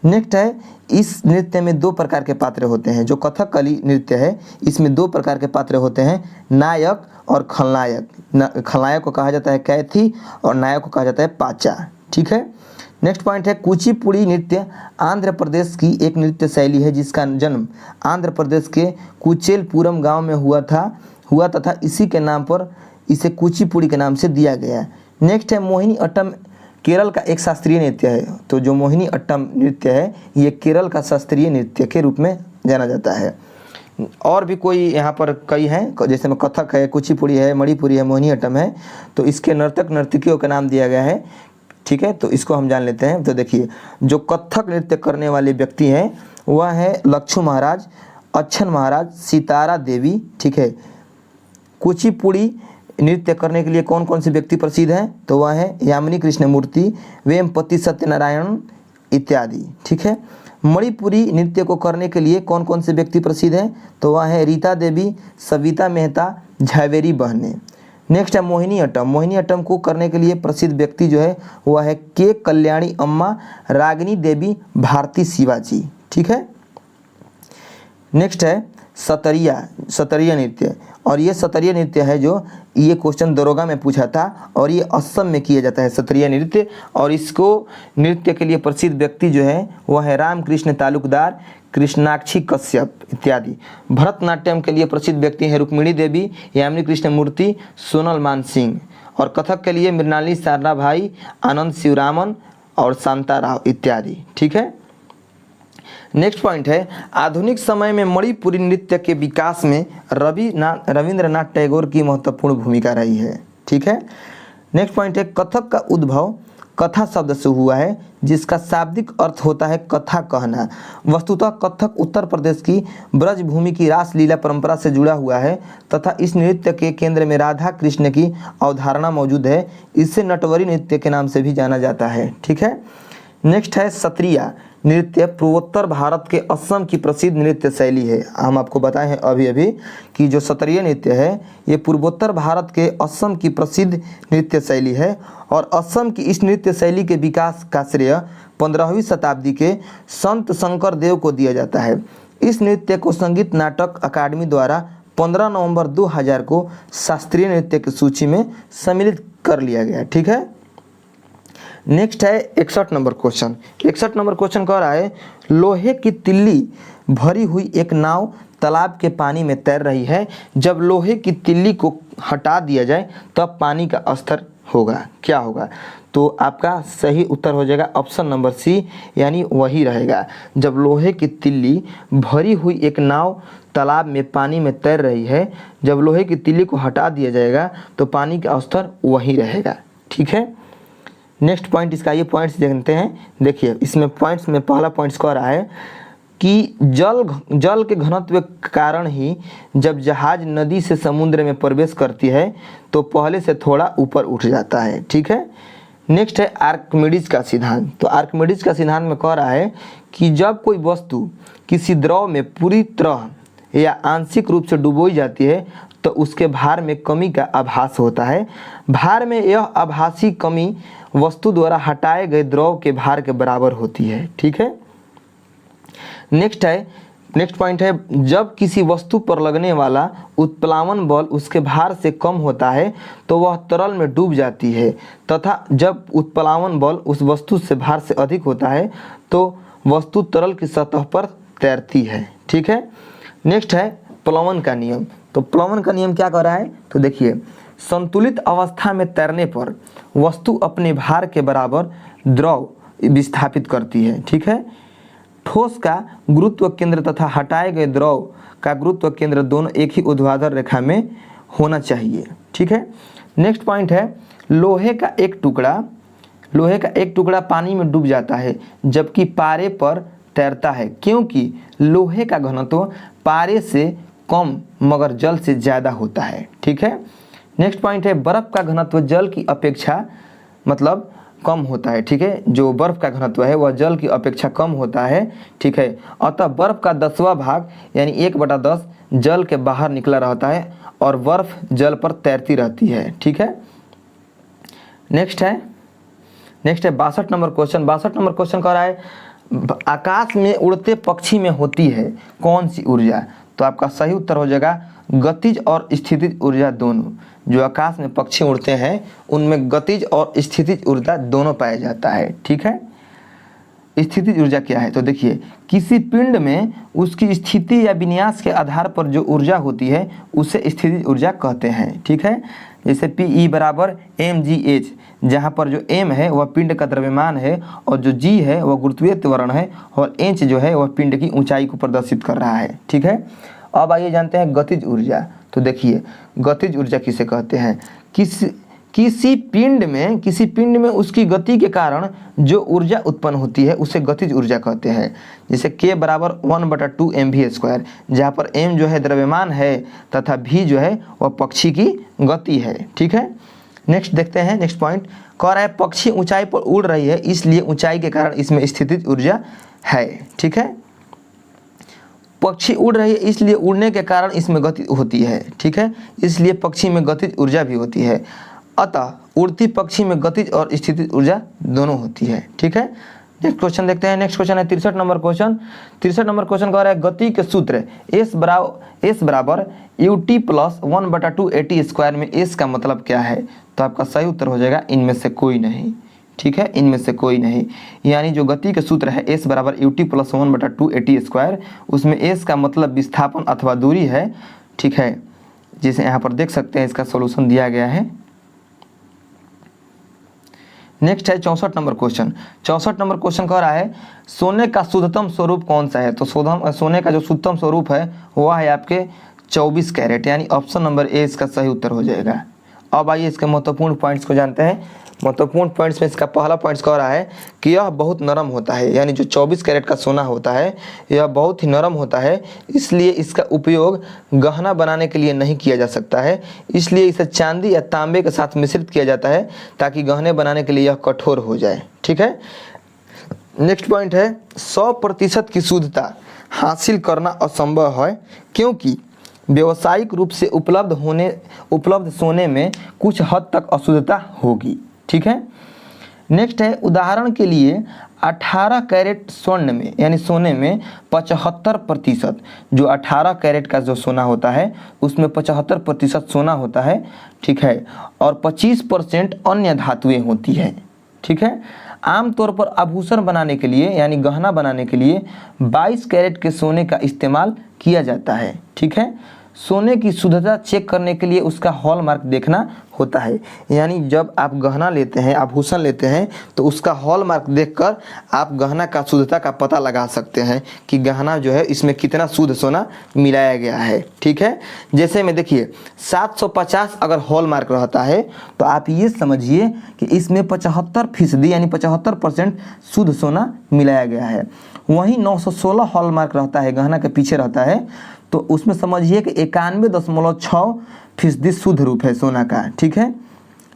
नेक्स्ट है इस नृत्य में 2 प्रकार के पात्र होते हैं। जो कथकली नृत्य है इसमें 2 प्रकार के पात्र होते हैं नायक और खलनायक। खलनायक को कहा जाता है कैथी और नायक को कहा जाता है पाचा। ठीक है। नेक्स्ट पॉइंट है कुचिपुड़ी नृत्य आंध्र प्रदेश की एक नृत्य शैली है जिसका जन्म आंध्र प्रदेश के कुचेलपुरम गांव में हुआ तथा इसी के नाम पर इसे कुचिपुड़ी के नाम से दिया गया। नेक्स्ट है मोहिनी अट्टम केरल का एक शास्त्रीय नृत्य है। तो जो मोहिनी अट्टम नृत्य है ये केरल का शास्त्रीय नृत्य के रूप में जाना जाता है। और भी कोई यहाँ पर कई हैं, जैसे में कथक है, कुचिपुड़ी है, मणिपुरी है, मोहिनीअट्टम है, तो इसके नर्तक नर्तकियों का नाम दिया गया है। ठीक है, तो इसको हम जान लेते हैं। तो देखिए, जो कथक नृत्य करने वाले व्यक्ति हैं वह है लक्ष्मू महाराज, अच्छन महाराज, सितारा देवी। ठीक है, कुचिपुड़ी नृत्य करने के लिए कौन कौन से व्यक्ति प्रसिद्ध हैं, तो वह है यामिनी कृष्णमूर्ति, वेमपति सत्यनारायण इत्यादि। ठीक है, मणिपुरी नृत्य को करने के लिए कौन कौन से व्यक्ति प्रसिद्ध हैं, तो वह है रीता देवी, सविता मेहता, झावेरी बहने। नेक्स्ट है मोहिनीअट्टम। मोहिनीअट्टम को करने के लिए प्रसिद्ध व्यक्ति जो है वह है के कल्याणी अम्मा, रागिनी देवी, भारती शिवाजी। ठीक है, नेक्स्ट है सतरिया नृत्य, और ये सतरिया नृत्य है जो ये क्वेश्चन दरोगा में पूछा था, और ये असम में किया जाता है सतरिया नृत्य, और इसको नृत्य के लिए प्रसिद्ध व्यक्ति जो है वह है रामकृष्ण तालुकदार, कृष्णाक्षी कश्यप इत्यादि। भरतनाट्यम के लिए प्रसिद्ध व्यक्ति हैं रुक्मिणी देवी, यामिनी कृष्णमूर्ति, सोनल मानसिंह, और कथक के लिए मृणाली साराभाई, आनंद शिवरामन और शांता राव इत्यादि। ठीक है, नेक्स्ट पॉइंट है आधुनिक समय में मणिपुरी नृत्य के विकास में रविंद्रनाथ टैगोर की महत्वपूर्ण भूमिका रही है। ठीक है, नेक्स्ट पॉइंट है कथक का उद्भव कथा शब्द से हुआ है, जिसका शाब्दिक अर्थ होता है कथा कहना। वस्तुतः कथक उत्तर प्रदेश की ब्रजभूमि की रासलीला परंपरा से जुड़ा हुआ है तथा इस नृत्य के केंद्र में राधा कृष्ण की अवधारणा मौजूद है। इसे नटवरी नृत्य के नाम से भी जाना जाता है। ठीक है, नेक्स्ट है सत्रिया नृत्य। पूर्वोत्तर भारत के असम की प्रसिद्ध नृत्य शैली है। हम आपको बताए हैं अभी अभी कि जो सत्रिय नृत्य है ये पूर्वोत्तर भारत के असम की प्रसिद्ध नृत्य शैली है, और असम की इस नृत्य शैली के विकास का श्रेय 15वीं शताब्दी के संत शंकर देव को दिया जाता है। इस नृत्य को संगीत नाटक अकादमी द्वारा 15 नवंबर 2000 को शास्त्रीय नृत्य की सूची में सम्मिलित कर लिया गया। ठीक है, नेक्स्ट है 61 नंबर क्वेश्चन। 61 नंबर क्वेश्चन कह रहा है लोहे की तिल्ली भरी हुई एक नाव तालाब के पानी में तैर रही है। जब लोहे की तिल्ली को हटा दिया जाए तब पानी का स्तर होगा, क्या होगा? तो आपका सही उत्तर हो जाएगा ऑप्शन नंबर सी, यानी वही रहेगा। जब लोहे की तिल्ली भरी हुई एक नाव तालाब में पानी में तैर रही है, जब लोहे की तिल्ली को हटा दिया जाएगा तो पानी का स्तर वही रहेगा। ठीक है, नेक्स्ट पॉइंट इसका ये पॉइंट्स देखते हैं। देखिए इसमें पॉइंट्स में पहला पॉइंट्स कह रहा है कि जल के घनत्व के कारण ही जब जहाज नदी से समुद्र में प्रवेश करती है तो पहले से थोड़ा ऊपर उठ जाता है। ठीक है, नेक्स्ट है आर्किमिडीज का सिद्धांत। तो आर्किमिडीज का सिद्धांत में कह रहा है कि जब कोई वस्तु किसी द्रव में पूरी तरह या आंशिक रूप से डुबोई जाती है तो उसके भार में कमी का आभास होता है। भार में यह आभासी कमी वस्तु द्वारा हटाए गए द्रव के भार के बराबर होती है। ठीक है, नेक्स्ट पॉइंट है जब किसी वस्तु पर लगने वाला उत्प्लावन बल उसके भार से कम होता है तो वह तरल में डूब जाती है, तथा जब उत्प्लावन बल उस वस्तु से भार से अधिक होता है तो वस्तु तरल की सतह पर तैरती है। ठीक है, नेक्स्ट है प्लवन का नियम। तो प्लवन का नियम क्या कर रहा है? तो देखिए संतुलित अवस्था में तैरने पर वस्तु अपने भार के बराबर द्रव विस्थापित करती है। ठीक है, ठोस का गुरुत्व केंद्र तथा हटाए गए द्रव का गुरुत्व केंद्र दोनों एक ही ऊर्ध्वाधर रेखा में होना चाहिए। ठीक है, नेक्स्ट पॉइंट है लोहे का एक टुकड़ा पानी में डूब जाता है जबकि पारे पर तैरता है, क्योंकि लोहे का घनत्व पारे से कम मगर जल से ज़्यादा होता है। ठीक है, नेक्स्ट पॉइंट है बर्फ़ का घनत्व जल की अपेक्षा मतलब कम होता है। ठीक है, जो बर्फ़ का घनत्व है वह जल की अपेक्षा कम होता है। ठीक है, अतः बर्फ़ का 10वां भाग यानी 1/10 जल के बाहर निकला रहता है और बर्फ़ जल पर तैरती रहती है। ठीक है, नेक्स्ट है 62 नंबर क्वेश्चन। 62 नंबर क्वेश्चन कह रहा है आकाश में उड़ते पक्षी में होती है कौन सी ऊर्जा? तो आपका सही उत्तर हो जाएगा गतिज और स्थितिज ऊर्जा दोनों। जो आकाश में पक्षी उड़ते हैं उनमें गतिज और स्थितिज ऊर्जा दोनों पाया जाता है। ठीक है, स्थितिज ऊर्जा क्या है? तो देखिए किसी पिंड में उसकी स्थिति या विन्यास के आधार पर जो ऊर्जा होती है उसे स्थितिज ऊर्जा कहते हैं। ठीक है, जैसे Pe बराबर mgh, जहाँ पर जो m है वह पिंड का द्रव्यमान है और जो g है वह गुरुत्वीय त्वरण है और h जो है वह पिंड की ऊंचाई को प्रदर्शित कर रहा है। ठीक है, अब आइए जानते हैं गतिज ऊर्जा। तो देखिए गतिज ऊर्जा किसे कहते हैं, किसी पिंड में उसकी गति के कारण जो ऊर्जा उत्पन्न होती है उसे गतिज ऊर्जा कहते हैं। जैसे k बराबर 1/2 mv², जहाँ पर m जो है द्रव्यमान है तथा v जो है वह पक्षी की गति है। ठीक है, नेक्स्ट देखते हैं। नेक्स्ट पॉइंट कह रहा है पक्षी ऊंचाई पर उड़ रही है, इसलिए ऊंचाई के कारण इसमें स्थितिज ऊर्जा है। ठीक है, पक्षी उड़ रही है इसलिए उड़ने के कारण इसमें गति होती है। ठीक है, इसलिए पक्षी में गतिज ऊर्जा भी होती है। अतः उड़ती पक्षी में गतिज और स्थितिज ऊर्जा दोनों होती है। ठीक है, नेक्स्ट क्वेश्चन देखते हैं। नेक्स्ट क्वेश्चन है 63 नंबर क्वेश्चन। 63 नंबर क्वेश्चन कह रहा है गति के सूत्र S बराबर ut प्लस 1/2 at² में S का मतलब क्या है। तो आपका सही उत्तर हो जाएगा इनमें से कोई नहीं। ठीक है, इनमें से कोई नहीं, यानी जो गति के सूत्र है S बराबर ut प्लस 1/2 at², उसमें S का मतलब विस्थापन अथवा दूरी है। ठीक है, जिसे यहाँ पर देख सकते हैं इसका सॉल्यूशन दिया गया है। नेक्स्ट है 64 नंबर क्वेश्चन। 64 नंबर क्वेश्चन कह रहा है सोने का शुद्धतम स्वरूप कौन सा है। तो सोने का जो शुद्धतम स्वरूप है वह है आपके 24 कैरेट, यानी ऑप्शन नंबर ए इसका सही उत्तर हो जाएगा। अब आइए इसके महत्वपूर्ण पॉइंट्स को जानते हैं। महत्वपूर्ण पॉइंट्स में इसका पहला पॉइंट्स कह रहा है कि यह बहुत नरम होता है, यानी जो 24 कैरेट का सोना होता है यह बहुत ही नरम होता है, इसलिए इसका उपयोग गहना बनाने के लिए नहीं किया जा सकता है। इसलिए इसे चांदी या तांबे के साथ मिश्रित किया जाता है ताकि गहने बनाने के लिए यह कठोर हो जाए। ठीक है, नेक्स्ट पॉइंट है 100% की शुद्धता हासिल करना असंभव है, क्योंकि व्यावसायिक रूप से उपलब्ध सोने में कुछ हद तक अशुद्धता होगी। ठीक है, नेक्स्ट है उदाहरण के लिए 18 कैरेट स्वर्ण में यानी सोने में 75%, जो 18 कैरेट का जो सोना होता है उसमें 75% सोना होता है। ठीक है, और 25% अन्य धातुएं होती है। ठीक है, आमतौर पर आभूषण बनाने के लिए यानी गहना बनाने के लिए 22 कैरेट के सोने का इस्तेमाल किया जाता है। ठीक है, सोने की शुद्धता चेक करने के लिए उसका हॉलमार्क देखना होता है, यानी जब आप गहना लेते हैं, आभूषण लेते हैं, तो उसका हॉलमार्क देखकर आप गहना का शुद्धता का पता लगा सकते हैं कि गहना जो है इसमें कितना शुद्ध सोना मिलाया गया है। ठीक है, जैसे में देखिए 750 अगर हॉलमार्क रहता है तो आप ये समझिए कि इसमें 75% यानी 75% शुद्ध सोना मिलाया गया है। वहीं 916 हॉलमार्क रहता है, गहना के पीछे रहता है, तो उसमें समझिए कि 91.6% शुद्ध रूप है सोना का। ठीक है,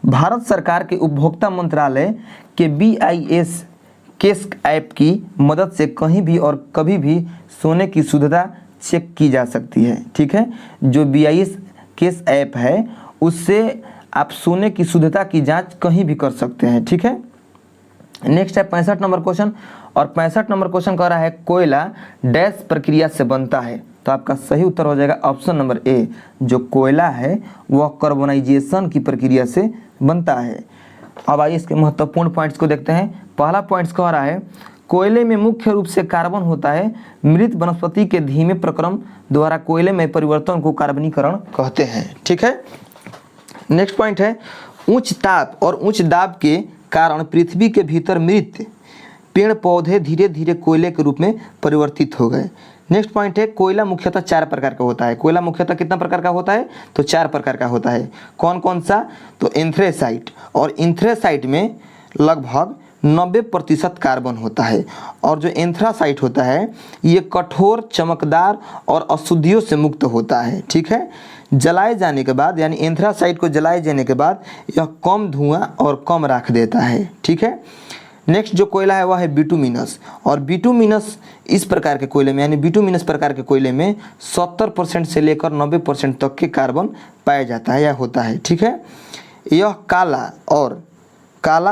भारत सरकार के उपभोक्ता मंत्रालय के BIS केस ऐप की मदद से कहीं भी और कभी भी सोने की शुद्धता चेक की जा सकती है। ठीक है, जो BIS केस ऐप है उससे आप सोने की शुद्धता की जांच कहीं भी कर सकते हैं। ठीक है, नेक्स्ट है 65 नंबर क्वेश्चन, और 65 नंबर क्वेश्चन कह रहा है कोयला डैश प्रक्रिया से बनता है। तो आपका सही उत्तर हो जाएगा ऑप्शन नंबर ए, जो कोयला है वह कार्बोनाइजेशन की प्रक्रिया से बनता है। अब आइए इसके महत्वपूर्ण पॉइंट्स को देखते हैं। पहला पॉइंट्स कह रहा है कोयले में मुख्य रूप से कार्बन होता है, मृत वनस्पति के धीमे प्रक्रम द्वारा कोयले में परिवर्तन को कार्बनीकरण कहते हैं। ठीक है, नेक्स्ट पॉइंट है उच्च ताप और उच्च दाब के कारण पृथ्वी के भीतर मृत पेड़ पौधे धीरे धीरे कोयले के रूप में परिवर्तित हो गए। नेक्स्ट पॉइंट है कोयला मुख्यतः 4 प्रकार का होता है। कोयला मुख्यतः कितना प्रकार का होता है, तो 4 प्रकार का होता है। कौन कौन सा, तो एंथ्रेसाइट, और एंथ्रेसाइट में लगभग 90% कार्बन होता है। और जो एंथ्रासाइट होता है ये कठोर, चमकदार और अशुद्धियों से मुक्त होता है। ठीक है, जलाए जाने के बाद यानी एंथ्रासाइट को जलाए जाने के बाद यह कम धुआं और कम राख देता है। ठीक है, नेक्स्ट जो कोयला है वह है बिटुमिनस, और बिटुमिनस इस प्रकार के कोयले में यानी बिटुमिनस प्रकार के कोयले में 70% से लेकर 90% तक के कार्बन पाया जाता है या होता है। ठीक है, यह काला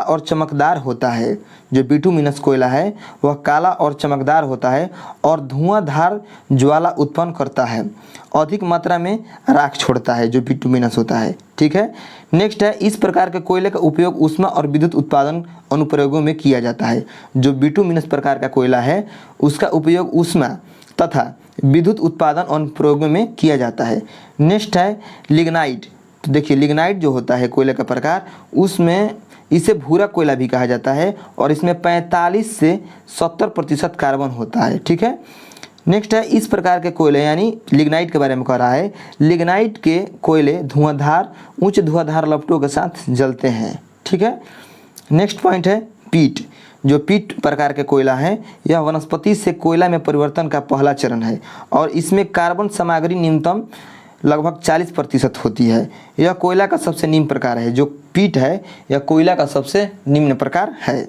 और चमकदार होता है। जो बिटुमिनस कोयला है वह काला और चमकदार होता है और धुआंधार ज्वाला उत्पन्न करता है, अधिक मात्रा में राख छोड़ता है जो बिटुमिनस होता है। ठीक है, नेक्स्ट है इस प्रकार के कोयले का उपयोग ऊष्मा और विद्युत उत्पादन अनुप्रयोगों में किया जाता है। जो बिटुमिनस प्रकार का कोयला है उसका उपयोग ऊष्मा तथा विद्युत उत्पादन अनुप्रयोगों में किया जाता है। नेक्स्ट है लिग्नाइट। तो देखिए लिग्नाइट जो होता है कोयले का प्रकार, उसमें इसे भूरा कोयला भी कहा जाता है और इसमें 45 से 70% कार्बन होता है। ठीक है, नेक्स्ट है इस प्रकार के कोयले यानी लिग्नाइट के बारे में कह रहा है। लिग्नाइट के कोयले धुआंधार उच्च धुआंधार लपटों के साथ जलते हैं, ठीक है। नेक्स्ट पॉइंट है पीट। जो पीट प्रकार के कोयला है यह वनस्पति से कोयला में परिवर्तन का पहला चरण है और इसमें कार्बन सामग्री न्यूनतम लगभग 40% होती है। यह कोयला का सबसे निम्न प्रकार है। जो पीट है यह कोयला का सबसे निम्न प्रकार है।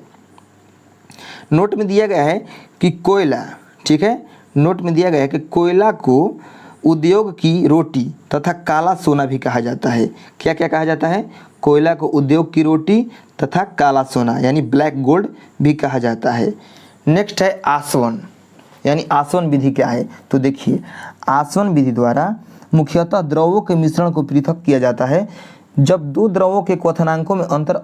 नोट में दिया गया है कि कोयला, ठीक है, नोट में दिया गया है कि कोयला को उद्योग की रोटी तथा काला सोना भी कहा जाता है। क्या क्या कहा जाता है? कोयला को उद्योग की रोटी तथा काला सोना यानी ब्लैक गोल्ड भी कहा जाता है। नेक्स्ट है आसवन, यानी आसवन विधि क्या है? तो देखिए, आसवन विधि द्वारा मुख्यतः द्रवों के मिश्रण को पृथक किया जाता है जब दो द्रवों के क्वथनांकों में अंतर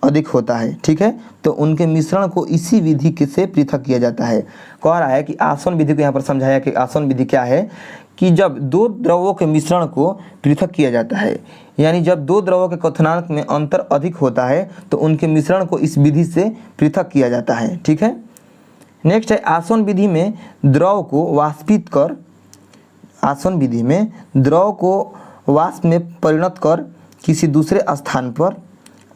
अधिक होता है, ठीक है, तो उनके मिश्रण को इसी विधि के से पृथक किया जाता है। कह रहा है कि आसवन विधि को यहाँ पर समझाया कि आसवन विधि क्या है कि जब दो द्रवों के मिश्रण को पृथक किया जाता है, यानी जब दो द्रवों के क्वथनांक में अंतर अधिक होता है तो उनके मिश्रण को इस विधि से पृथक किया जाता है, ठीक है। नेक्स्ट है आसवन विधि में द्रव को वाष्पित कर, आसवन विधि में द्रव को वाष्प में परिणत कर किसी दूसरे स्थान पर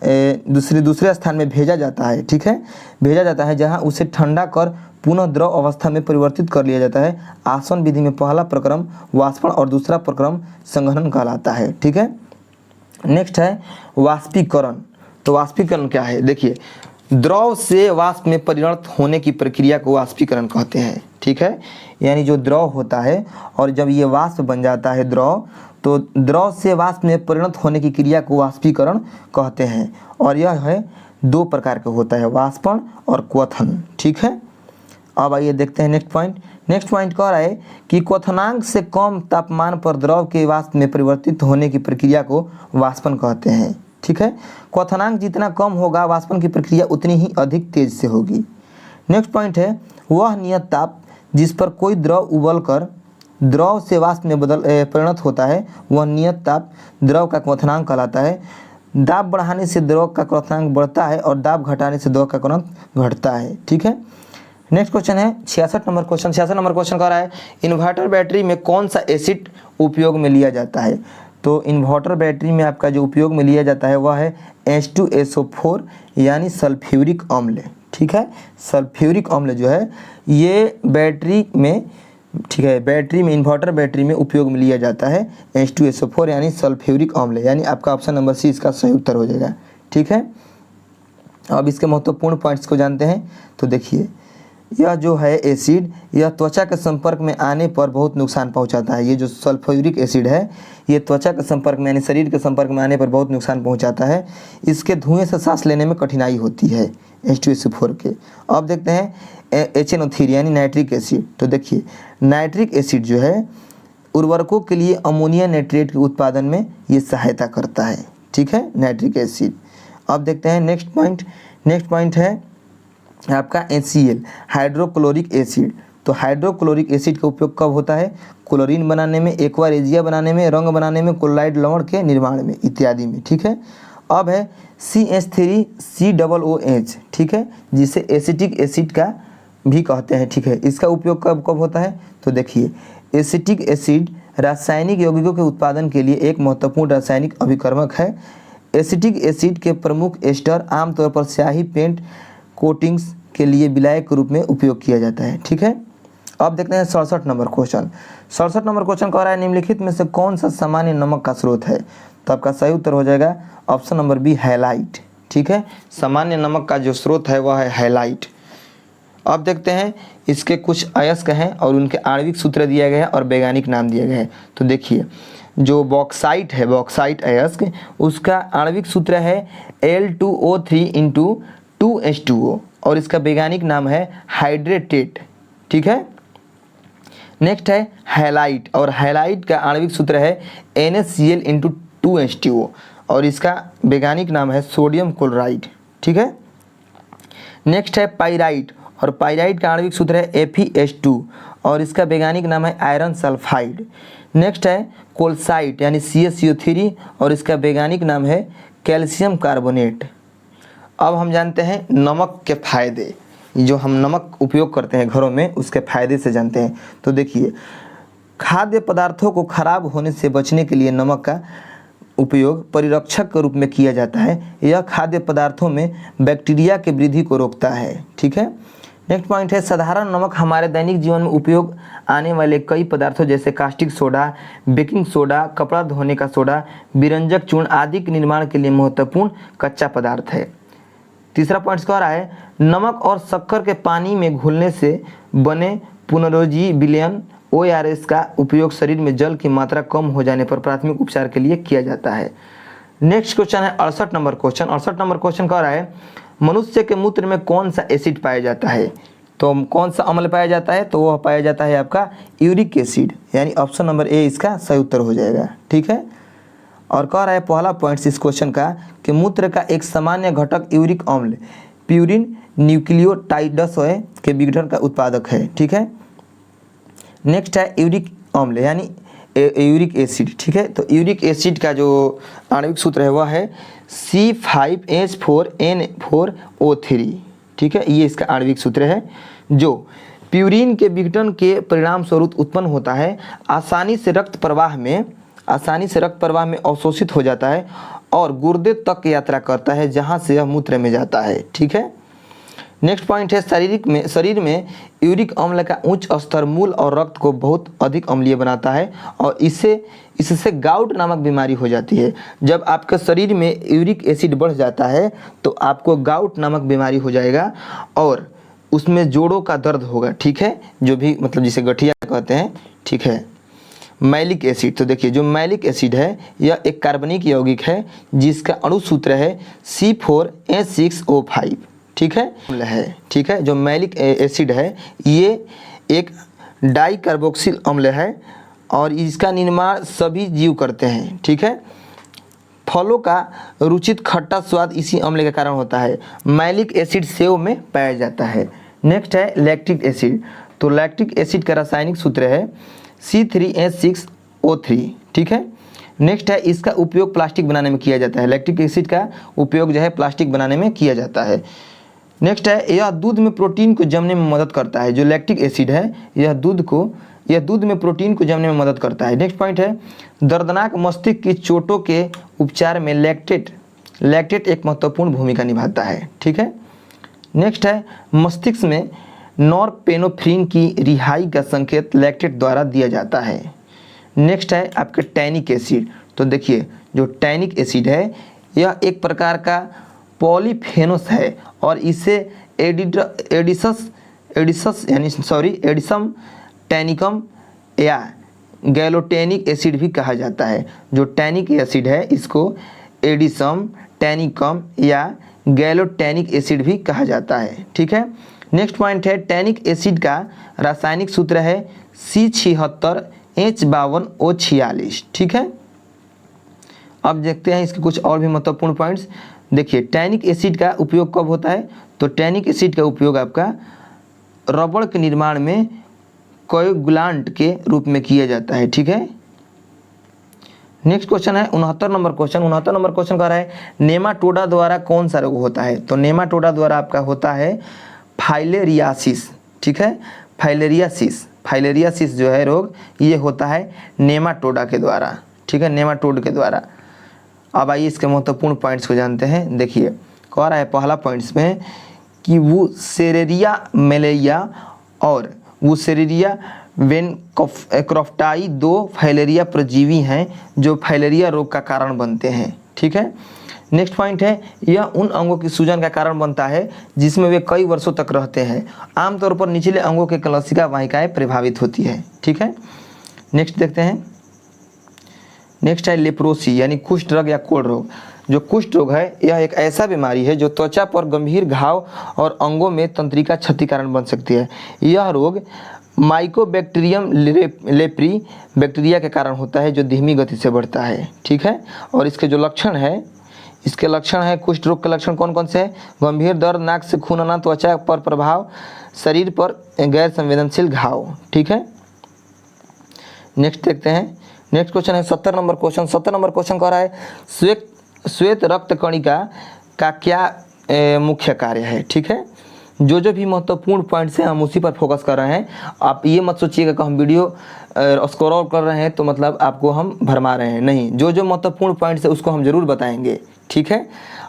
दूसरे स्थान में भेजा जाता है, ठीक है, भेजा जाता है जहां उसे ठंडा कर पुनः द्रव अवस्था में परिवर्तित कर लिया जाता है। आसवन विधि में पहला प्रक्रम वाष्पन और दूसरा प्रक्रम संघनन कहलाता है, ठीक है। नेक्स्ट है वाष्पीकरण। तो वाष्पीकरण क्या है? देखिए, द्रव से वाष्प में परिणत होने की प्रक्रिया को वाष्पीकरण कहते हैं, ठीक है। यानी जो द्रव होता है और जब ये वाष्प बन जाता है द्रव, तो द्रव से वाष्प में परिणत होने की क्रिया को वाष्पीकरण कहते हैं और यह है दो प्रकार का होता है, वाष्पन और क्वथन, ठीक है। अब आइए देखते हैं नेक्स्ट पॉइंट। नेक्स्ट पॉइंट कह रहा है कि क्वथनांक से कम तापमान पर द्रव के वाष्प में परिवर्तित होने की प्रक्रिया को वाष्पन कहते हैं, ठीक है। क्वथनांक जितना कम होगा वाष्पन की प्रक्रिया उतनी ही अधिक तेज से होगी। नेक्स्ट पॉइंट है वह नियत ताप जिस पर कोई द्रव उबल कर द्रव से वाष्प में परिणत होता है वह नियत ताप द्रव का क्वथनांक कहलाता है। दाब बढ़ाने से द्रव का क्वथनांक बढ़ता है और दाब घटाने से द्रव का क्वथनांक घटता है, ठीक है। नेक्स्ट क्वेश्चन है 66 नंबर क्वेश्चन। 66 नंबर क्वेश्चन कह रहा है इन्वर्टर बैटरी में कौन सा एसिड उपयोग में लिया जाता है? तो इन्वर्टर बैटरी में आपका जो उपयोग में लिया जाता है वह है H2SO4 यानी सल्फ्यूरिक अम्ल, ठीक है। सल्फ्यूरिक अम्ल जो है ये बैटरी में, ठीक है, बैटरी में, इन्वर्टर बैटरी में उपयोग में लिया जाता है H2SO4 यानी सल्फ्यूरिक अम्ल, यानी आपका ऑप्शन नंबर सी इसका सही उत्तर हो जाएगा, ठीक है। अब इसके महत्वपूर्ण पॉइंट्स को जानते हैं। तो देखिए, यह जो है एसिड यह त्वचा के संपर्क में आने पर बहुत नुकसान पहुंचाता है। ये जो सल्फ्यूरिक एसिड है ये त्वचा के संपर्क में यानी शरीर के संपर्क में आने पर बहुत नुकसान पहुंचाता है। इसके धुएं से सांस लेने में कठिनाई होती है H2SO4 के। अब देखते हैं HNO3 यानी नाइट्रिक एसिड। तो देखिए, नाइट्रिक एसिड जो है उर्वरकों के लिए अमोनिया नाइट्रेट के उत्पादन में ये सहायता करता है, ठीक है, नाइट्रिक एसिड। अब देखते हैं नेक्स्ट पॉइंट। नेक्स्ट पॉइंट है आपका HCl हाइड्रोक्लोरिक एसिड। तो हाइड्रोक्लोरिक एसिड का उपयोग कब होता है? क्लोरीन बनाने में, एक्वा रेजिया बनाने में, रंग बनाने में, क्लोराइड लवण के निर्माण में इत्यादि में, ठीक है। अब है CH3COOH, ठीक है, जिसे एसिटिक एसिड का भी कहते हैं, ठीक है। इसका उपयोग कब कब होता है? तो देखिए, एसिटिक एसिड रासायनिक यौगिकों के उत्पादन के लिए एक महत्वपूर्ण रासायनिक अभिकर्मक है। एसिटिक एसिड के प्रमुख एस्टर आमतौर पर स्याही पेंट कोटिंग्स के लिए विलायक के रूप में उपयोग किया जाता है, ठीक है। अब देखते हैं 67 नंबर क्वेश्चन। 67 नंबर क्वेश्चन कह रहा है निम्नलिखित में से कौन सा सामान्य नमक का स्रोत है? तो आपका सही उत्तर हो जाएगा ऑप्शन नंबर बी हैलाइट, ठीक है। सामान्य नमक का जो स्रोत है वह है हैलाइट। अब देखते हैं इसके कुछ अयस्क हैं और उनके आणविक सूत्र दिया गया है और वैज्ञानिक नाम दिया गया है। तो देखिए, जो बॉक्साइट है, बॉक्साइट अयस्क, उसका आणविक सूत्र है Al2O3 और इसका वैज्ञानिक नाम है हाइड्रेटेट, ठीक है। नेक्स्ट है हैलाइट और हैलाइट का आणविक सूत्र है NaCl और इसका वैज्ञानिक नाम है सोडियम क्लोराइड, ठीक है। नेक्स्ट है पाइराइट और पाइराइट का आणविक सूत्र है Fe और इसका वैज्ञानिक नाम है आयरन सल्फाइड। नेक्स्ट है कोलसाइट यानी CaCO3 और इसका वैज्ञानिक नाम है कैल्शियम कार्बोनेट। अब हम जानते हैं नमक के फायदे, जो हम नमक उपयोग करते हैं घरों में उसके फायदे से जानते हैं। तो देखिए, खाद्य पदार्थों को खराब होने से बचने के लिए नमक का उपयोग परिरक्षक के रूप में किया जाता है। यह खाद्य पदार्थों में बैक्टीरिया की वृद्धि को रोकता है। ठीक है। नेक्स्ट पॉइंट है, साधारण नमक हमारे दैनिक जीवन में उपयोग आने वाले कई पदार्थों जैसे कास्टिक सोडा, बेकिंग सोडा, कपड़ा धोने का सोडा, विरंजक चूर्ण आदि के निर्माण के लिए महत्वपूर्ण कच्चा पदार्थ है। तीसरा पॉइंट कह रहा है, नमक और शक्कर के पानी में घुलने से बने पुनरोजी विलयन ORS का उपयोग शरीर में जल की मात्रा कम हो जाने पर प्राथमिक उपचार के लिए किया जाता है। नेक्स्ट क्वेश्चन है 68 नंबर क्वेश्चन। 68 नंबर क्वेश्चन कह रहा है, मनुष्य के मूत्र में कौन सा एसिड पाया जाता है? तो कौन सा अम्ल पाया जाता है? तो वह पाया जाता है आपका यूरिक एसिड, यानी ऑप्शन नंबर ए इसका सही उत्तर हो जाएगा। ठीक है। और कह रहा है पहला पॉइंट इस क्वेश्चन का कि मूत्र का एक सामान्य घटक यूरिक अम्ल प्यूरिन न्यूक्लियोटाइड्स के विघटन का उत्पादक है। ठीक है। नेक्स्ट है यूरिक अम्ल यानी यूरिक एसिड। ठीक है। तो यूरिक एसिड का जो आणविक सूत्र है वह है C5H4N4O3। ठीक है। ये इसका आणविक सूत्र है जो प्यूरिन के विघटन के परिणाम स्वरूप उत्पन्न होता है, आसानी से रक्त प्रवाह में अवशोषित हो जाता है और गुर्दे तक यात्रा करता है जहां से यह मूत्र में जाता है। ठीक है। नेक्स्ट पॉइंट है, शरीर में यूरिक अम्ल का उच्च स्तर मूल और रक्त को बहुत अधिक अम्लीय बनाता है और इससे गाउट नामक बीमारी हो जाती है। जब आपके शरीर में यूरिक एसिड बढ़ जाता है तो आपको गाउट नामक बीमारी हो जाएगा और उसमें जोड़ों का दर्द होगा। ठीक है। जो भी मतलब जिसे गठिया कहते हैं। ठीक है। मैलिक एसिड, तो देखिए जो मैलिक एसिड है यह एक कार्बनिक यौगिक है जिसका अणु सूत्र है C4H6O5। ठीक है। ठीक है। जो मैलिक एसिड है ये एक डाइकार्बोक्सिल अम्ल है और इसका निर्माण सभी जीव करते हैं। ठीक है। फलों का रुचित खट्टा स्वाद इसी अम्ल के कारण होता है। मैलिक एसिड सेव में पाया जाता है। नेक्स्ट है लैक्टिक एसिड। तो लैक्टिक एसिड का रासायनिक सूत्र है C3H6O3। ठीक है। नेक्स्ट है इसका उपयोग प्लास्टिक बनाने में किया जाता है। लैक्टिक एसिड का उपयोग जो है प्लास्टिक बनाने में किया जाता है। नेक्स्ट है यह दूध में प्रोटीन को जमने में मदद करता है। जो लैक्टिक एसिड है यह दूध में प्रोटीन को जमने में मदद करता है। नेक्स्ट पॉइंट है, दर्दनाक मस्तिष्क की चोटों के उपचार में लैक्टेट एक महत्वपूर्ण भूमिका निभाता है। ठीक है। नेक्स्ट है मस्तिष्क में नॉरपेनेफ्रिन की रिहाई का संकेत लैक्टेट द्वारा दिया जाता है। नेक्स्ट है आपके टैनिक एसिड। तो देखिए जो टैनिक एसिड है यह एक प्रकार का पॉलीफेनोस है और इसे एडिसम टैनिकम या गैलोटेनिक एसिड भी कहा जाता है। जो टैनिक एसिड है इसको एडिसम टैनिकम या गैलोटेनिक एसिड भी कहा जाता है। ठीक है। नेक्स्ट पॉइंट है टैनिक एसिड का रासायनिक सूत्र है C76H52O46। ठीक है। अब देखते हैं इसके कुछ और भी महत्वपूर्ण पॉइंट्स। देखिए टैनिक एसिड का उपयोग कब होता है? तो टैनिक एसिड का उपयोग आपका रबड़ के निर्माण में कोएगुलांट के रूप में किया जाता है। ठीक है। नेक्स्ट क्वेश्चन है 69 नंबर क्वेश्चन। 69 नंबर क्वेश्चन कह रहा है नेमाटोडा द्वारा कौन सा रोग होता है? तो नेमाटोडा द्वारा आपका होता है फाइलेरियासिस। ठीक है। फाइलेरियासिस जो है रोग ये होता है नेमाटोडा के द्वारा। ठीक है। नेमाटोड के द्वारा। अब आइए इसके महत्वपूर्ण पॉइंट्स को जानते हैं। देखिए कह रहा है पहला पॉइंट्स में कि वुसेरेरिया मेलेरिया और वुसेरेरिया वेनक्रॉफ्टाई 2 फाइलेरिया परजीवी हैं जो फाइलेरिया रोग का कारण बनते हैं। ठीक है। नेक्स्ट पॉइंट है यह उन अंगों की सूजन का कारण बनता है जिसमें वे कई वर्षों तक रहते हैं। आमतौर पर निचले अंगों के कलशिका वाहिकाएं प्रभावित होती है। ठीक है। नेक्स्ट देखते हैं। नेक्स्ट है लेप्रोसी यानी कुष्ठ रोग या कोढ़ रोग। जो कुष्ठ रोग है यह एक ऐसा बीमारी है जो त्वचा पर गंभीर घाव और अंगों में तंत्रिका क्षति कारण बन सकती है। यह रोग माइकोबैक्टीरियम लेप्री बैक्टीरिया के कारण होता है जो धीमी गति से बढ़ता है। ठीक है। और इसके जो लक्षण है कुष्ठ रोग के लक्षण कौन कौन से हैं? गंभीर दर्द, नाक से खून आना, त्वचा पर प्रभाव, शरीर पर गैर संवेदनशील घाव। ठीक है। नेक्स्ट देखते हैं। नेक्स्ट क्वेश्चन है 70 नंबर क्वेश्चन। 70 नंबर क्वेश्चन कह रहा है श्वेत रक्त कणिका का क्या मुख्य कार्य है? ठीक है। जो जो भी महत्वपूर्ण पॉइंट्स हैं हम उसी पर फोकस कर रहे हैं। आप ये मत सोचिएगा कि हम वीडियो स्क्रॉल कर रहे हैं तो मतलब आपको हम भरमा रहे हैं, नहीं, जो जो महत्वपूर्ण पॉइंट्स है उसको हम ज़रूर बताएंगे, ठीक है।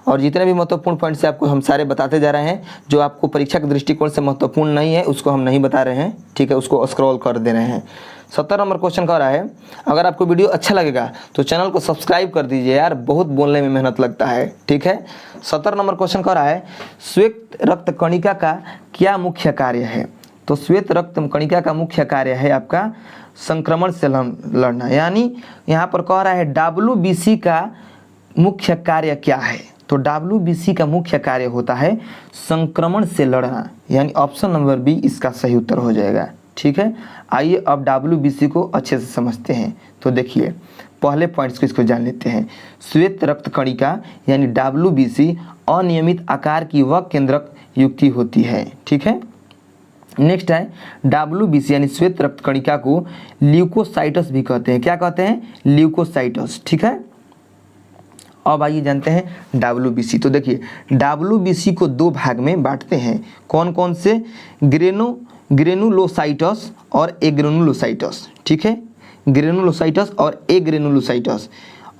और जितने भी महत्वपूर्ण पॉइंट्स हैं आपको हम सारे बताते जा रहे हैं। जो आपको परीक्षा के दृष्टिकोण से महत्वपूर्ण नहीं है उसको हम नहीं बता रहे हैं, ठीक है, उसको स्क्रॉल कर दे रहे हैं। 70 नंबर क्वेश्चन कह रहा है, अगर आपको वीडियो अच्छा लगेगा तो चैनल को सब्सक्राइब कर दीजिए यार, बहुत बोलने में मेहनत लगता है, ठीक है। 70 नंबर क्वेश्चन कह रहा है, श्वेत रक्त कणिका का क्या मुख्य कार्य है? तो श्वेत रक्त कणिका का मुख्य कार्य है आपका संक्रमण से लड़ना, यानी यहाँ पर कह रहा है WBC का मुख्य कार्य क्या है? तो WBC का मुख्य कार्य होता है संक्रमण से लड़ना, यानी ऑप्शन नंबर बी इसका सही उत्तर हो जाएगा, ठीक है। आइए अब WBC को अच्छे से समझते हैं। तो देखिए पहले पॉइंट्स को इसको जान लेते हैं। श्वेत रक्त कणिका यानी WBC अनियमित आकार की वह केंद्रक युक्ति होती है, ठीक है। नेक्स्ट है WBC यानी श्वेत रक्त कणिका को ल्यूकोसाइटस भी कहते हैं। क्या कहते हैं? ल्यूकोसाइटस, ठीक है। अब आइए जानते हैं WBC। तो देखिए WBC को दो भाग में बांटते हैं, कौन कौन से? ग्रेनुलोसाइटस और एग्रेनुलोसाइटस, ठीक है। ग्रेनुलोसाइटस और एग्रेनुलोसाइटस।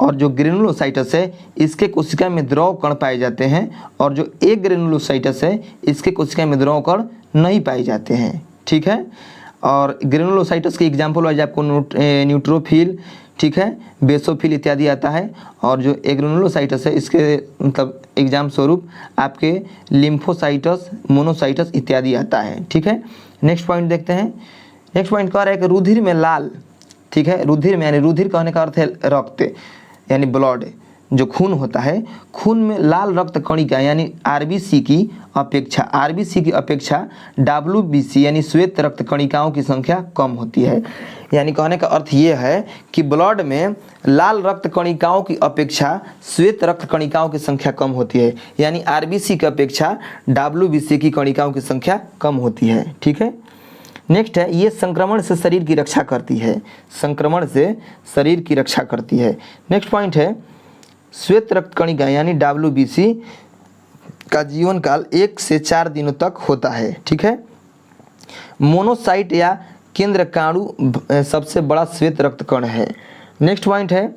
और जो ग्रेनुलोसाइटस है इसके कोशिका में द्रव कण पाए जाते हैं और जो एग्रेनुलोसाइटस है इसके कोशिका में द्रव कण नहीं पाए जाते हैं, ठीक है। और ग्रेनुलोसाइटस के एग्जाम्पल वाइज आपको न्यूट्रोफिल, ठीक है, बेसोफिल इत्यादि आता है। और जो एग्रेनुलोसाइटस है इसके मतलब एग्जाम स्वरूप आपके लिम्फोसाइटस, मोनोसाइटस इत्यादि आता है, ठीक है। नेक्स्ट पॉइंट देखते हैं। नेक्स्ट पॉइंट कह रहा है कि रुधिर में लाल, ठीक है, रुधिर में, यानी रुधिर कहने का अर्थ है रक्त यानी ब्लड, जो खून होता है, खून में लाल रक्त कणिका यानी RBC की अपेक्षा WBC यानी श्वेत रक्त कणिकाओं की संख्या कम होती है। यानी कहने का अर्थ ये है कि ब्लड में लाल रक्त कणिकाओं की अपेक्षा श्वेत रक्त कणिकाओं की संख्या कम होती है, यानी RBC की अपेक्षा WBC की कणिकाओं की संख्या कम होती है, ठीक है। नेक्स्ट है, ये संक्रमण से शरीर की रक्षा करती है, संक्रमण से शरीर की रक्षा करती है। नेक्स्ट पॉइंट है, श्वेत रक्त कणिका यानी WBC का जीवन काल 1 से 4 दिनों तक होता है, ठीक है। मोनोसाइट या केंद्रकाणु सबसे बड़ा श्वेत रक्त कण है। नेक्स्ट पॉइंट है,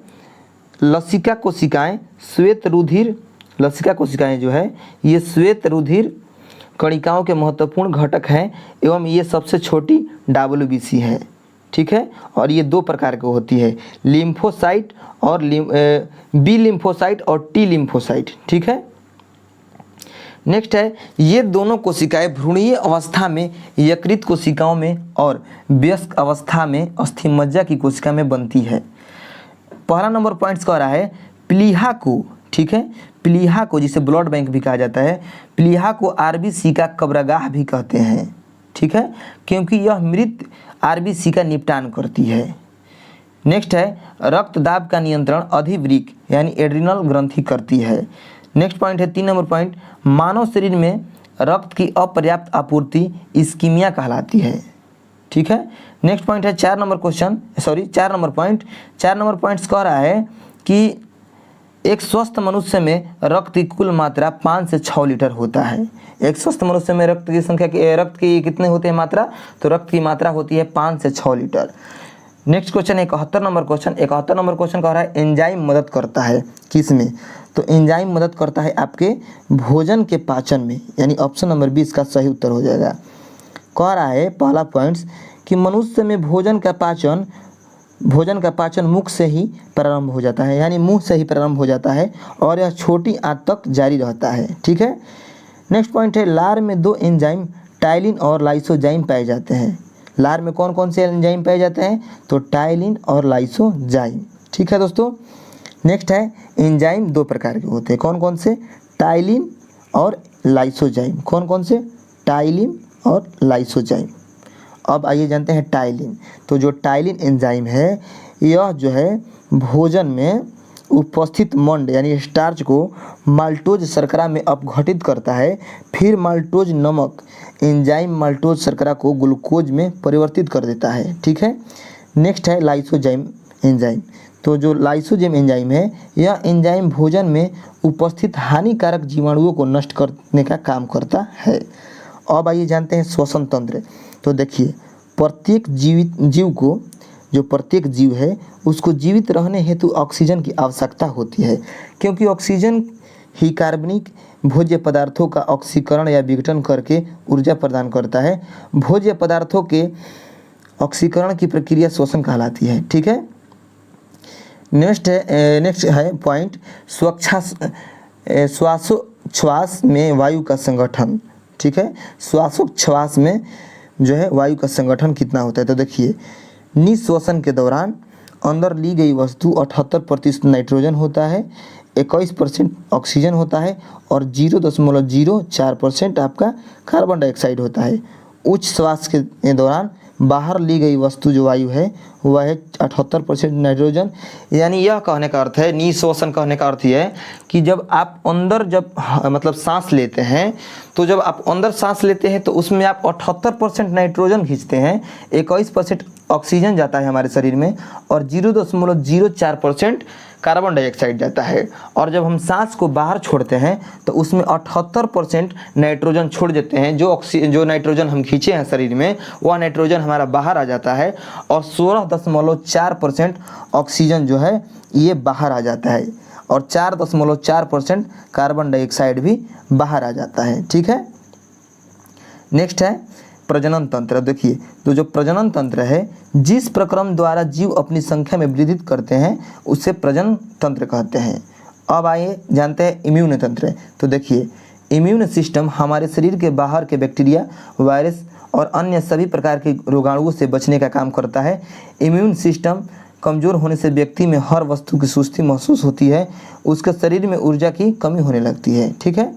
लसिका कोशिकाएं श्वेत रुधिर, लसिका कोशिकाएं जो है ये श्वेत रुधिर कणिकाओं के महत्वपूर्ण घटक हैं एवं ये सबसे छोटी WBC है, ठीक है। और ये दो प्रकार की होती है, लिम्फोसाइट और बी लिम्फोसाइट और T लिम्फोसाइट, ठीक है। नेक्स्ट है, ये दोनों कोशिकाएं भ्रूणीय अवस्था में यकृत कोशिकाओं में और वयस्क अवस्था में अस्थिमज्जा की कोशिका में बनती है। पहला नंबर पॉइंट्स कह रहा है प्लीहा को, ठीक है, प्लीहा को जिसे ब्लड बैंक भी कहा जाता है, प्लीहा को RBC का कब्रगाह भी कहते हैं, ठीक है, क्योंकि यह मृत RBC का निपटान करती है। नेक्स्ट है, रक्तदाब का नियंत्रण अधिवृक्क यानी एड्रिनल ग्रंथि करती है। नेक्स्ट पॉइंट है 3 नंबर पॉइंट, मानव शरीर में रक्त की अपर्याप्त आपूर्ति इस्कीमिया कहलाती है, ठीक है। नेक्स्ट पॉइंट है 4 नंबर पॉइंट्स कह रहा है कि एक स्वस्थ मनुष्य में रक्त की कुल मात्रा 5 से 6 लीटर होता है। एक स्वस्थ मनुष्य में रक्त की कितने होते हैं मात्रा? तो रक्त की मात्रा होती है 5 से 6 litre. Next question 71 number question कह रहा है एंजाइम मदद करता है किस में? तो एंजाइम मदद करता है आपके भोजन के पाचन में, यानी ऑप्शन नंबर बी इसका सही उत्तर हो जाएगा। कह रहा है पहला पॉइंट्स कि मनुष्य में भोजन का पाचन मुख से ही प्रारंभ हो जाता है, यानी मुंह से ही प्रारंभ हो जाता है और यह छोटी आंत तक जारी रहता है, ठीक है। नेक्स्ट पॉइंट है, लार में 2 एंजाइम टाइलिन और लाइसोजाइम पाए जाते हैं। लार में कौन कौन से एंजाइम पाए जाते हैं? तो टाइलिन और लाइसोजाइम, ठीक है दोस्तों। नेक्स्ट है, एंजाइम 2 प्रकार के होते हैं, कौन कौन से? टाइलिन और लाइसोजाइम। कौन कौन से? टाइलिन और लाइसोजाइम। अब आइए जानते हैं टाइलिन। तो जो टाइलिन एंजाइम है यह जो है भोजन में उपस्थित मंड यानी स्टार्च को माल्टोज शर्करा में अपघटित करता है, फिर माल्टोज नमक एंजाइम माल्टोज शर्करा को ग्लूकोज में परिवर्तित कर देता है, ठीक है। नेक्स्ट है लाइसोजाइम एंजाइम। तो जो लाइसोजाइम एंजाइम है यह एंजाइम भोजन में उपस्थित हानिकारक जीवाणुओं को नष्ट करने का काम करता है। अब आइए जानते हैं श्वसन तंत्र। तो देखिए प्रत्येक जीव को, जो प्रत्येक जीव है उसको जीवित रहने हेतु ऑक्सीजन की आवश्यकता होती है, क्योंकि ऑक्सीजन ही कार्बनिक भोज्य पदार्थों का ऑक्सीकरण या विघटन करके ऊर्जा प्रदान करता है। भोज्य पदार्थों के ऑक्सीकरण की प्रक्रिया श्वसन कहलाती है। ठीक है, नेक्स्ट है पॉइंट श्वासोच्छ्वास में वायु का संगठन। ठीक है, श्वासोच्छ्वास में जो है वायु का संगठन कितना होता है। तो देखिए निश्वसन के दौरान अंदर ली गई वस्तु 78% नाइट्रोजन होता है, 21% ऑक्सीजन होता है और 0.04% आपका कार्बन डाइऑक्साइड होता है। उच्च श्वास के दौरान बाहर ली गई वस्तु जो वायु है वह है 78% नाइट्रोजन। यानी यह कहने का अर्थ है, निश्वसन कहने का अर्थ यह है कि जब आप अंदर मतलब सांस लेते हैं, तो जब आप अंदर सांस लेते हैं तो उसमें आप 78% नाइट्रोजन खींचते हैं, 21% ऑक्सीजन जाता है हमारे शरीर में और 0.04% कार्बन डाइऑक्साइड जाता है। और जब हम सांस को बाहर छोड़ते हैं तो उसमें 78% नाइट्रोजन छोड़ देते हैं। जो नाइट्रोजन हम खींचे हैं शरीर में, वह नाइट्रोजन हमारा बाहर आ जाता है और 16.4% ऑक्सीजन जो है ये बाहर आ जाता है और 4.4% कार्बन डाइऑक्साइड भी बाहर आ जाता है। ठीक है, नेक्स्ट है प्रजनन तंत्र। देखिए तो जो प्रजनन तंत्र है, जिस प्रक्रम द्वारा जीव अपनी संख्या में वृद्धि करते हैं उसे प्रजनन तंत्र कहते हैं। अब आइए जानते हैं इम्यून तंत्र। तो देखिए इम्यून सिस्टम हमारे शरीर के बाहर के बैक्टीरिया, वायरस और अन्य सभी प्रकार के रोगाणुओं से बचने का काम करता है। इम्यून सिस्टम कमज़ोर होने से व्यक्ति में हर वस्तु की सुस्ती महसूस होती है, उसके शरीर में ऊर्जा की कमी होने लगती है। ठीक है,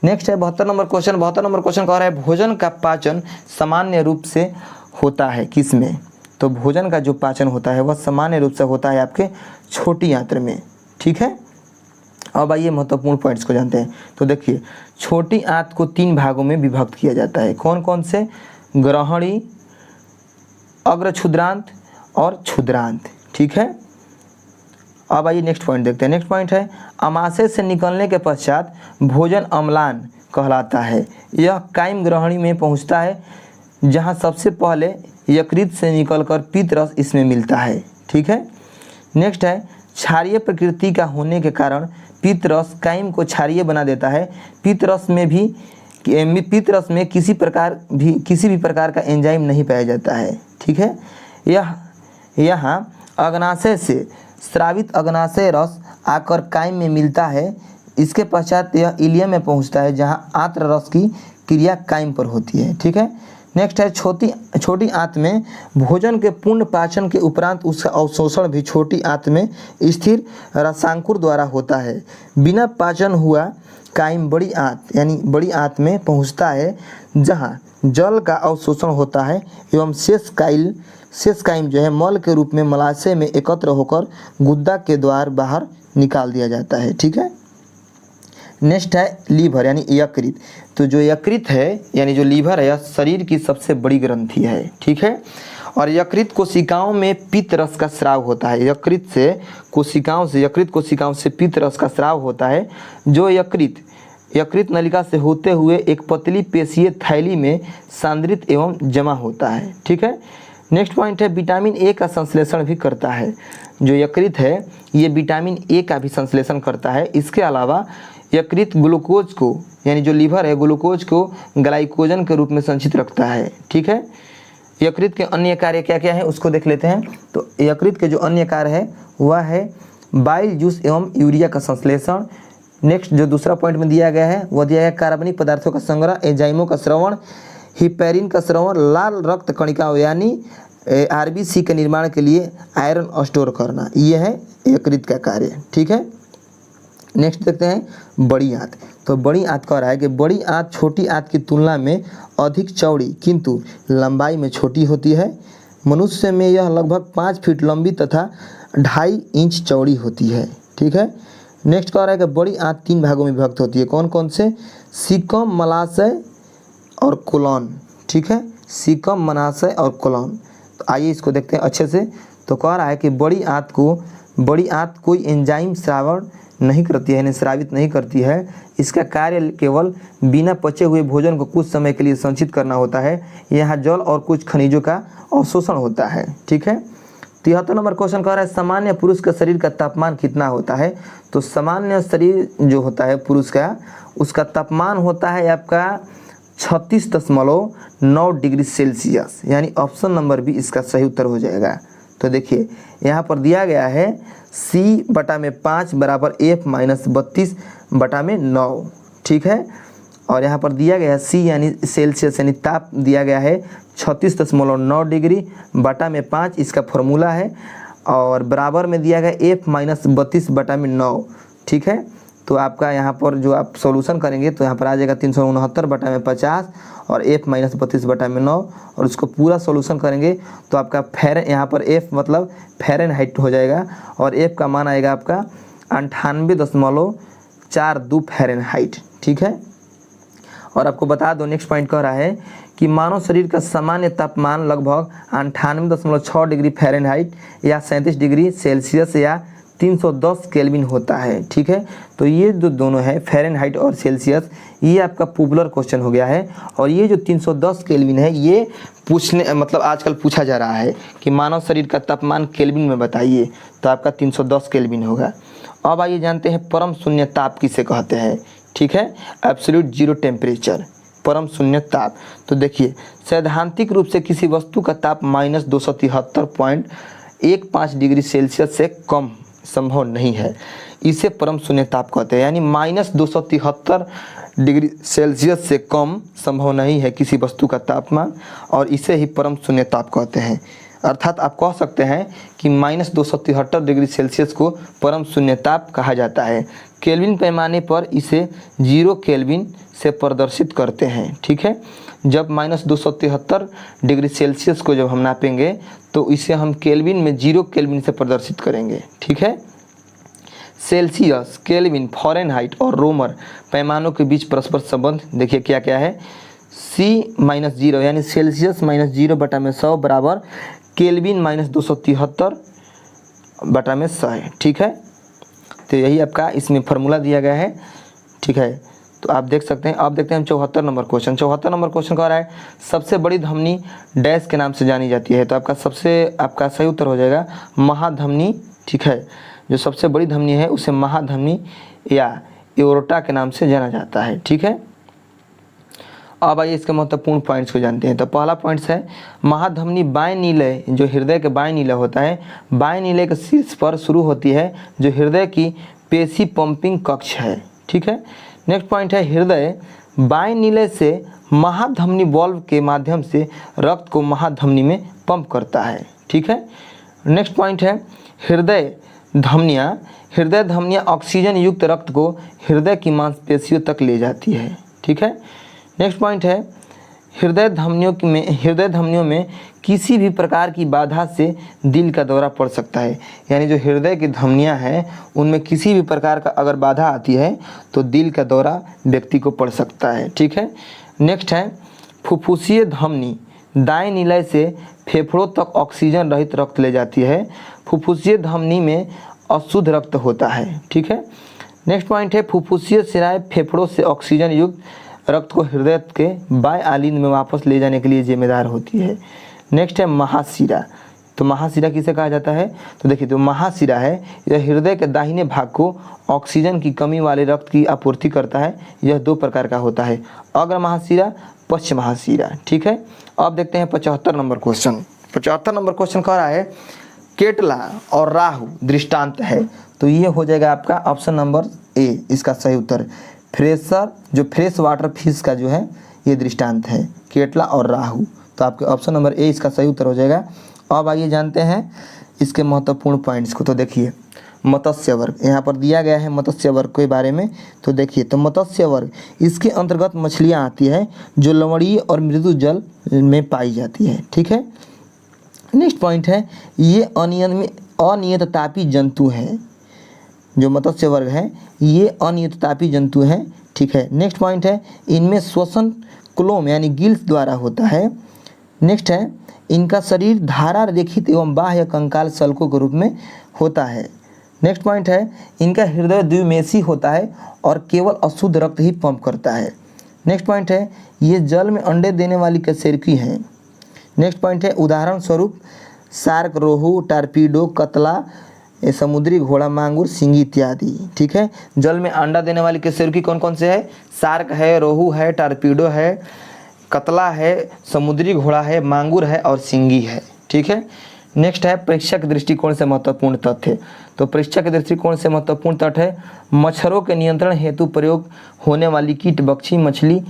नेक्स्ट है 72 नंबर क्वेश्चन। 72 नंबर क्वेश्चन कह रहा है भोजन का पाचन सामान्य रूप से होता है किस में। तो भोजन का जो पाचन होता है वह सामान्य रूप से होता है आपके छोटी आंत्र में। ठीक है, अब आइए महत्वपूर्ण पॉइंट्स को जानते हैं। तो देखिए छोटी आंत को 3 भागों में विभक्त किया जाता है। कौन कौन से? ग्रहणी, अग्र क्षुद्रांत और क्षुद्रांत। ठीक है, अब आइए नेक्स्ट पॉइंट देखते हैं। नेक्स्ट पॉइंट है आमाशय से निकलने के पश्चात भोजन अम्लान कहलाता है। यह कायम ग्रहणी में पहुंचता है, जहां सबसे पहले यकृत से निकलकर पित्त रस इसमें मिलता है। ठीक है, नेक्स्ट है क्षारीय प्रकृति का होने के कारण पित्त रस कायम को क्षारीय बना देता है। पित्त रस में किसी भी प्रकार का एंजाइम नहीं पाया जाता है। ठीक है, यहाँ अग्नाशय से स्रावित अग्नाशय रस आकर कायम में मिलता है। इसके पश्चात यह इलियम में पहुंचता है, जहां आंत्र रस की क्रिया कायम पर होती है। ठीक है, नेक्स्ट है छोटी आंत में भोजन के पूर्ण पाचन के उपरांत उसका अवशोषण भी छोटी आंत में स्थिर रसांकुर द्वारा होता है। बिना पाचन हुआ कायम बड़ी आंत यानी बड़ी आंत में पहुंचता है, जहां जल का अवशोषण होता है एवं शेष कायम जो है मल के रूप में मलाशय में एकत्र होकर गुद्दा के द्वार बाहर निकाल दिया जाता है। ठीक है, नेक्स्ट है लीवर यानी यकृत। तो जो यकृत है यानी जो लीवर है, यह शरीर की सबसे बड़ी ग्रंथि है। ठीक है, और यकृत कोशिकाओं में पित्त रस का स्राव होता है। यकृत कोशिकाओं से पित्त रस का स्राव होता है, जो यकृत नलिका से होते हुए एक पतली पेशीय थैली में सांद्रित एवं जमा होता है। ठीक है, नेक्स्ट पॉइंट है विटामिन ए का संश्लेषण भी करता है। जो यकृत है ये विटामिन ए का भी संश्लेषण करता है। इसके अलावा यकृत ग्लूकोज को यानी जो लीवर है ग्लूकोज को ग्लाइकोजन के रूप में संचित रखता है। ठीक है, यकृत के अन्य कार्य क्या क्या है उसको देख लेते हैं। तो यकृत के जो अन्य कार्य है वह है बाइल जूस एवं यूरिया का संश्लेषण। नेक्स्ट जो दूसरा पॉइंट में दिया गया है वह दिया गया कार्बनिक पदार्थों का संग्रह, एंजाइमों का श्रवण, हिपैरिन का श्रवण, लाल रक्त कणिकाओं यानी आरबीसी के निर्माण के लिए आयरन स्टोर करना, यह है यकृत का कार्य। ठीक है, नेक्स्ट देखते हैं बड़ी आंत। तो बड़ी आंत कह रहा है कि बड़ी आंत छोटी आंत की तुलना में अधिक चौड़ी किंतु लंबाई में छोटी होती है। मनुष्य में यह लगभग 5 फीट लंबी तथा 2.5 इंच चौड़ी होती है। ठीक है, नेक्स्ट कह रहा है कि बड़ी आंत 3 भागों में विभक्त होती है। कौन कौन से? सीकम, मलाशय और कोलन। ठीक है, सीकम, मलाशय और कोलन। तो आइए इसको देखते हैं अच्छे से। तो कह रहा है कि बड़ी आंत कोई एंजाइम श्रावण नहीं करती है, यानी स्रावित नहीं करती है। इसका कार्य केवल बिना पचे हुए भोजन को कुछ समय के लिए संचित करना होता है। यहाँ जल और कुछ खनिजों का अवशोषण होता है। ठीक है। 73 नंबर क्वेश्चन कह रहा है सामान्य पुरुष का शरीर का तापमान कितना होता है। तो सामान्य शरीर जो होता है पुरुष का, उसका तापमान होता है आपका 36.9 डिग्री सेल्सियस, यानी ऑप्शन नंबर बी इसका सही उत्तर हो जाएगा। तो देखिए यहाँ पर दिया गया है C/5 बराबर F-32/9। ठीक है। और यहाँ पर दिया गया है C यानी सेल्सियस यानी ताप दिया गया है 36.9 डिग्री बटा में 5 इसका फॉर्मूला है, और बराबर में दिया गया F-32/9। ठीक है। तो आपका यहाँ पर जो आप सॉल्यूशन करेंगे तो यहाँ पर आ जाएगा 369/50 और F-32/9, और उसको पूरा सॉल्यूशन करेंगे तो आपका यहाँ पर F मतलब फ़ारेनहाइट हो जाएगा, और F का मान आएगा आपका 98.42 फ़ारेनहाइट। ठीक है। और आपको बता दो नेक्स्ट पॉइंट कह रहा है कि मानव शरीर का सामान्य तापमान लगभग 98.6 डिग्री फ़ारेनहाइट या 37 डिग्री सेल्सियस या 310 केल्विन होता है। ठीक है। तो ये जो दोनों है फ़ारेनहाइट और सेल्सियस, ये आपका पॉपुलर क्वेश्चन हो गया है। और ये जो 310 केल्विन है ये पूछने मतलब आजकल पूछा जा रहा है कि मानव शरीर का तापमान केल्विन में बताइए, तो आपका 310 केल्विन होगा। अब आइए जानते हैं परम शून्य ताप किसे कहते हैं। ठीक है। एब्सोल्यूट जीरो टेम्परेचर, परम शून्य ताप। तो देखिए सैद्धांतिक रूप से किसी वस्तु का ताप -273.15 डिग्री सेल्सियस से कम संभव नहीं है, इसे परम शून्य ताप कहते हैं। यानी -273 डिग्री सेल्सियस से कम संभव नहीं है किसी वस्तु का तापमान, और इसे ही परम शून्य ताप कहते हैं। अर्थात आप कह सकते हैं कि -273 डिग्री सेल्सियस को परम शून्य ताप कहा जाता है। केल्विन पैमाने पर इसे 0 केल्विन से प्रदर्शित करते हैं। ठीक है। जब -273 डिग्री सेल्सियस को जब हम नापेंगे तो इसे हम केल्विन में 0 केल्विन से प्रदर्शित करेंगे। ठीक है। सेल्सियस, केल्विन, फ़ारेनहाइट और रोमर पैमानों के बीच परस्पर संबंध देखिए क्या क्या है। C-0 यानी सेल्सियस -0/100 बराबर केल्विन -273/100 है। ठीक है। तो यही आपका इसमें फार्मूला दिया गया है। ठीक है। तो आप देख सकते हैं। अब देखते हैं हम 74 नंबर क्वेश्चन। 74 नंबर क्वेश्चन कह रहा है सबसे बड़ी धमनी डैश के नाम से जानी जाती है। तो आपका सही उत्तर हो जाएगा महाधमनी। ठीक है। जो सबसे बड़ी धमनी है उसे महाधमनी या एओर्टा के नाम से जाना जाता है। ठीक है। अब आइए इसके महत्वपूर्ण पॉइंट्स को जानते हैं। तो पहला पॉइंट्स है महाधमनी बाएं नीले, जो हृदय के बाएं नीले होता है, बाएं नीले के शीर्ष पर शुरू होती है, जो हृदय की पेशी पंपिंग कक्ष है। ठीक है। नेक्स्ट पॉइंट है हृदय बाएं नीले से महाधमनी वाल्व के माध्यम से रक्त को महाधमनी में पंप करता है। ठीक है। नेक्स्ट पॉइंट है हृदय धमनियाँ ऑक्सीजन युक्त रक्त को हृदय की मांसपेशियों तक ले जाती है। ठीक है। नेक्स्ट पॉइंट है हृदय धमनियों में किसी भी प्रकार की बाधा से दिल का दौरा पड़ सकता है। यानी जो हृदय की धमनियां हैं उनमें किसी भी प्रकार का अगर बाधा आती है तो दिल का दौरा व्यक्ति को पड़ सकता है। ठीक है। नेक्स्ट है फुफ्फुसीय धमनी दाएं नीले से फेफड़ों तक ऑक्सीजन रहित रक्त ले जाती है। फुफ्फुसीय धमनी में अशुद्ध रक्त होता है। ठीक है। नेक्स्ट पॉइंट है फुफ्फुसीय शिराएं फेफड़ों से ऑक्सीजन युक्त रक्त को हृदय के बाएं आलिंद में वापस ले जाने के लिए जिम्मेदार होती है। नेक्स्ट है महाशिरा। तो महाशिरा किसे कहा जाता है। तो देखिए जो महाशिरा है यह हृदय के दाहिने भाग को ऑक्सीजन की कमी वाले रक्त की आपूर्ति करता है। यह 2 प्रकार का होता है, अग्र महाशिरा, पश्च महाशिरा। ठीक है। अब देखते हैं 75 नंबर क्वेश्चन। 75 नंबर क्वेश्चन कह रहा है केटला और राहु दृष्टांत है। तो ये हो जाएगा आपका ऑप्शन नंबर ए इसका सही उत्तर। फ्रेश वाटर फिश का जो है ये दृष्टांत है केटला और राहु। तो आपके ऑप्शन नंबर ए इसका सही उत्तर हो जाएगा। अब आइए जानते हैं इसके महत्वपूर्ण पॉइंट्स को। तो देखिए मत्स्य वर्ग यहाँ पर दिया गया है मत्स्य वर्ग के बारे में। तो देखिए तो मत्स्य वर्ग इसके अंतर्गत मछलियाँ आती है जो लवणीय और मृदु जल में पाई जाती है। ठीक है। नेक्स्ट पॉइंट है ये अनियत तापी जंतु हैं। जो मत्स्य वर्ग है ये अनियत तापी जंतु हैं। ठीक है। नेक्स्ट पॉइंट है इनमें श्वसन क्लोम यानी गिल्स द्वारा होता है। नेक्स्ट है इनका शरीर धारा रेखित एवं बाह्य कंकाल सल्कों के रूप में होता है। नेक्स्ट पॉइंट है इनका हृदय द्विमेशी होता है और केवल अशुद्ध रक्त ही पंप करता है। नेक्स्ट पॉइंट है ये जल में अंडे देने वाली कशेरुकी हैं। नेक्स्ट पॉइंट है उदाहरण स्वरूप शार्क, रोहू, टारपीडो, कतला, समुद्री घोड़ा, मांगुर, सिंगी इत्यादि। ठीक है, जल में अंडा देने वाली कशेरुकी कौन कौन से है? शार्क है, रोहू है, टारपीडो है, कतला है, समुद्री घोड़ा है, मांगुर है और सिंगी है। ठीक है, नेक्स्ट है परीक्षक दृष्टिकोण से महत्वपूर्ण तथ्य। तो परीक्षक दृष्टिकोण से महत्वपूर्ण तथ्य है मच्छरों के नियंत्रण हेतु प्रयोग होने वाली कीटभक्षी मछली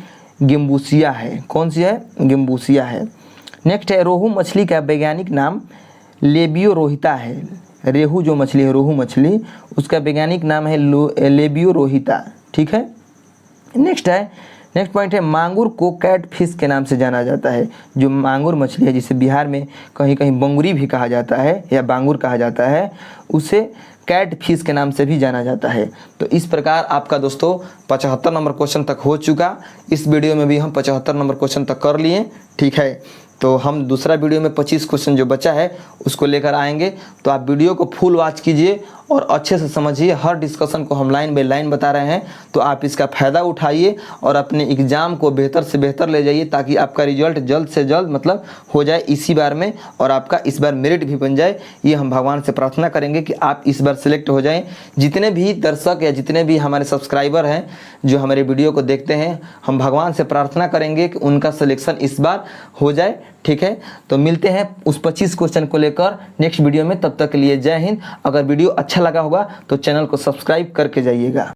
गिम्बूसिया है। कौन सी है? गिम्बूसिया है। नेक्स्ट है रोहू मछली का वैज्ञानिक नाम लेबियोरोहिता है। रेहू जो मछली है, रोहू मछली, उसका वैज्ञानिक नाम है लेबियोरोहिता। ठीक है, नेक्स्ट पॉइंट है मांगुर को कैट फिश के नाम से जाना जाता है। जो मांगुर मछली है जिसे बिहार में कहीं कहीं बंगुरी भी कहा जाता है या बांगुर कहा जाता है, उसे कैट फिश के नाम से भी जाना जाता है। तो इस प्रकार आपका दोस्तों 75 नंबर क्वेश्चन तक हो चुका। इस वीडियो में भी हम 75 नंबर क्वेश्चन तक कर लिए। ठीक है, तो हम दूसरा वीडियो में 25 क्वेश्चन जो बचा है उसको लेकर आएंगे। तो आप वीडियो को फुल वॉच कीजिए और अच्छे से समझिए। हर डिस्कशन को हम लाइन बाय लाइन बता रहे हैं, तो आप इसका फ़ायदा उठाइए और अपने एग्ज़ाम को बेहतर से बेहतर ले जाइए ताकि आपका रिजल्ट जल्द से जल्द मतलब हो जाए इसी बार में और आपका इस बार मेरिट भी बन जाए। ये हम भगवान से प्रार्थना करेंगे कि आप इस बार सिलेक्ट हो जाएँ। जितने भी दर्शक या जितने भी हमारे सब्सक्राइबर हैं जो हमारे वीडियो को देखते हैं, हम भगवान से प्रार्थना करेंगे कि उनका सिलेक्शन इस बार हो जाए। ठीक है, तो मिलते हैं उस 25 क्वेश्चन को लेकर नेक्स्ट वीडियो में। तब तक के लिए जय हिंद। अगर वीडियो अच्छा लगा होगा तो चैनल को सब्सक्राइब करके जाइएगा।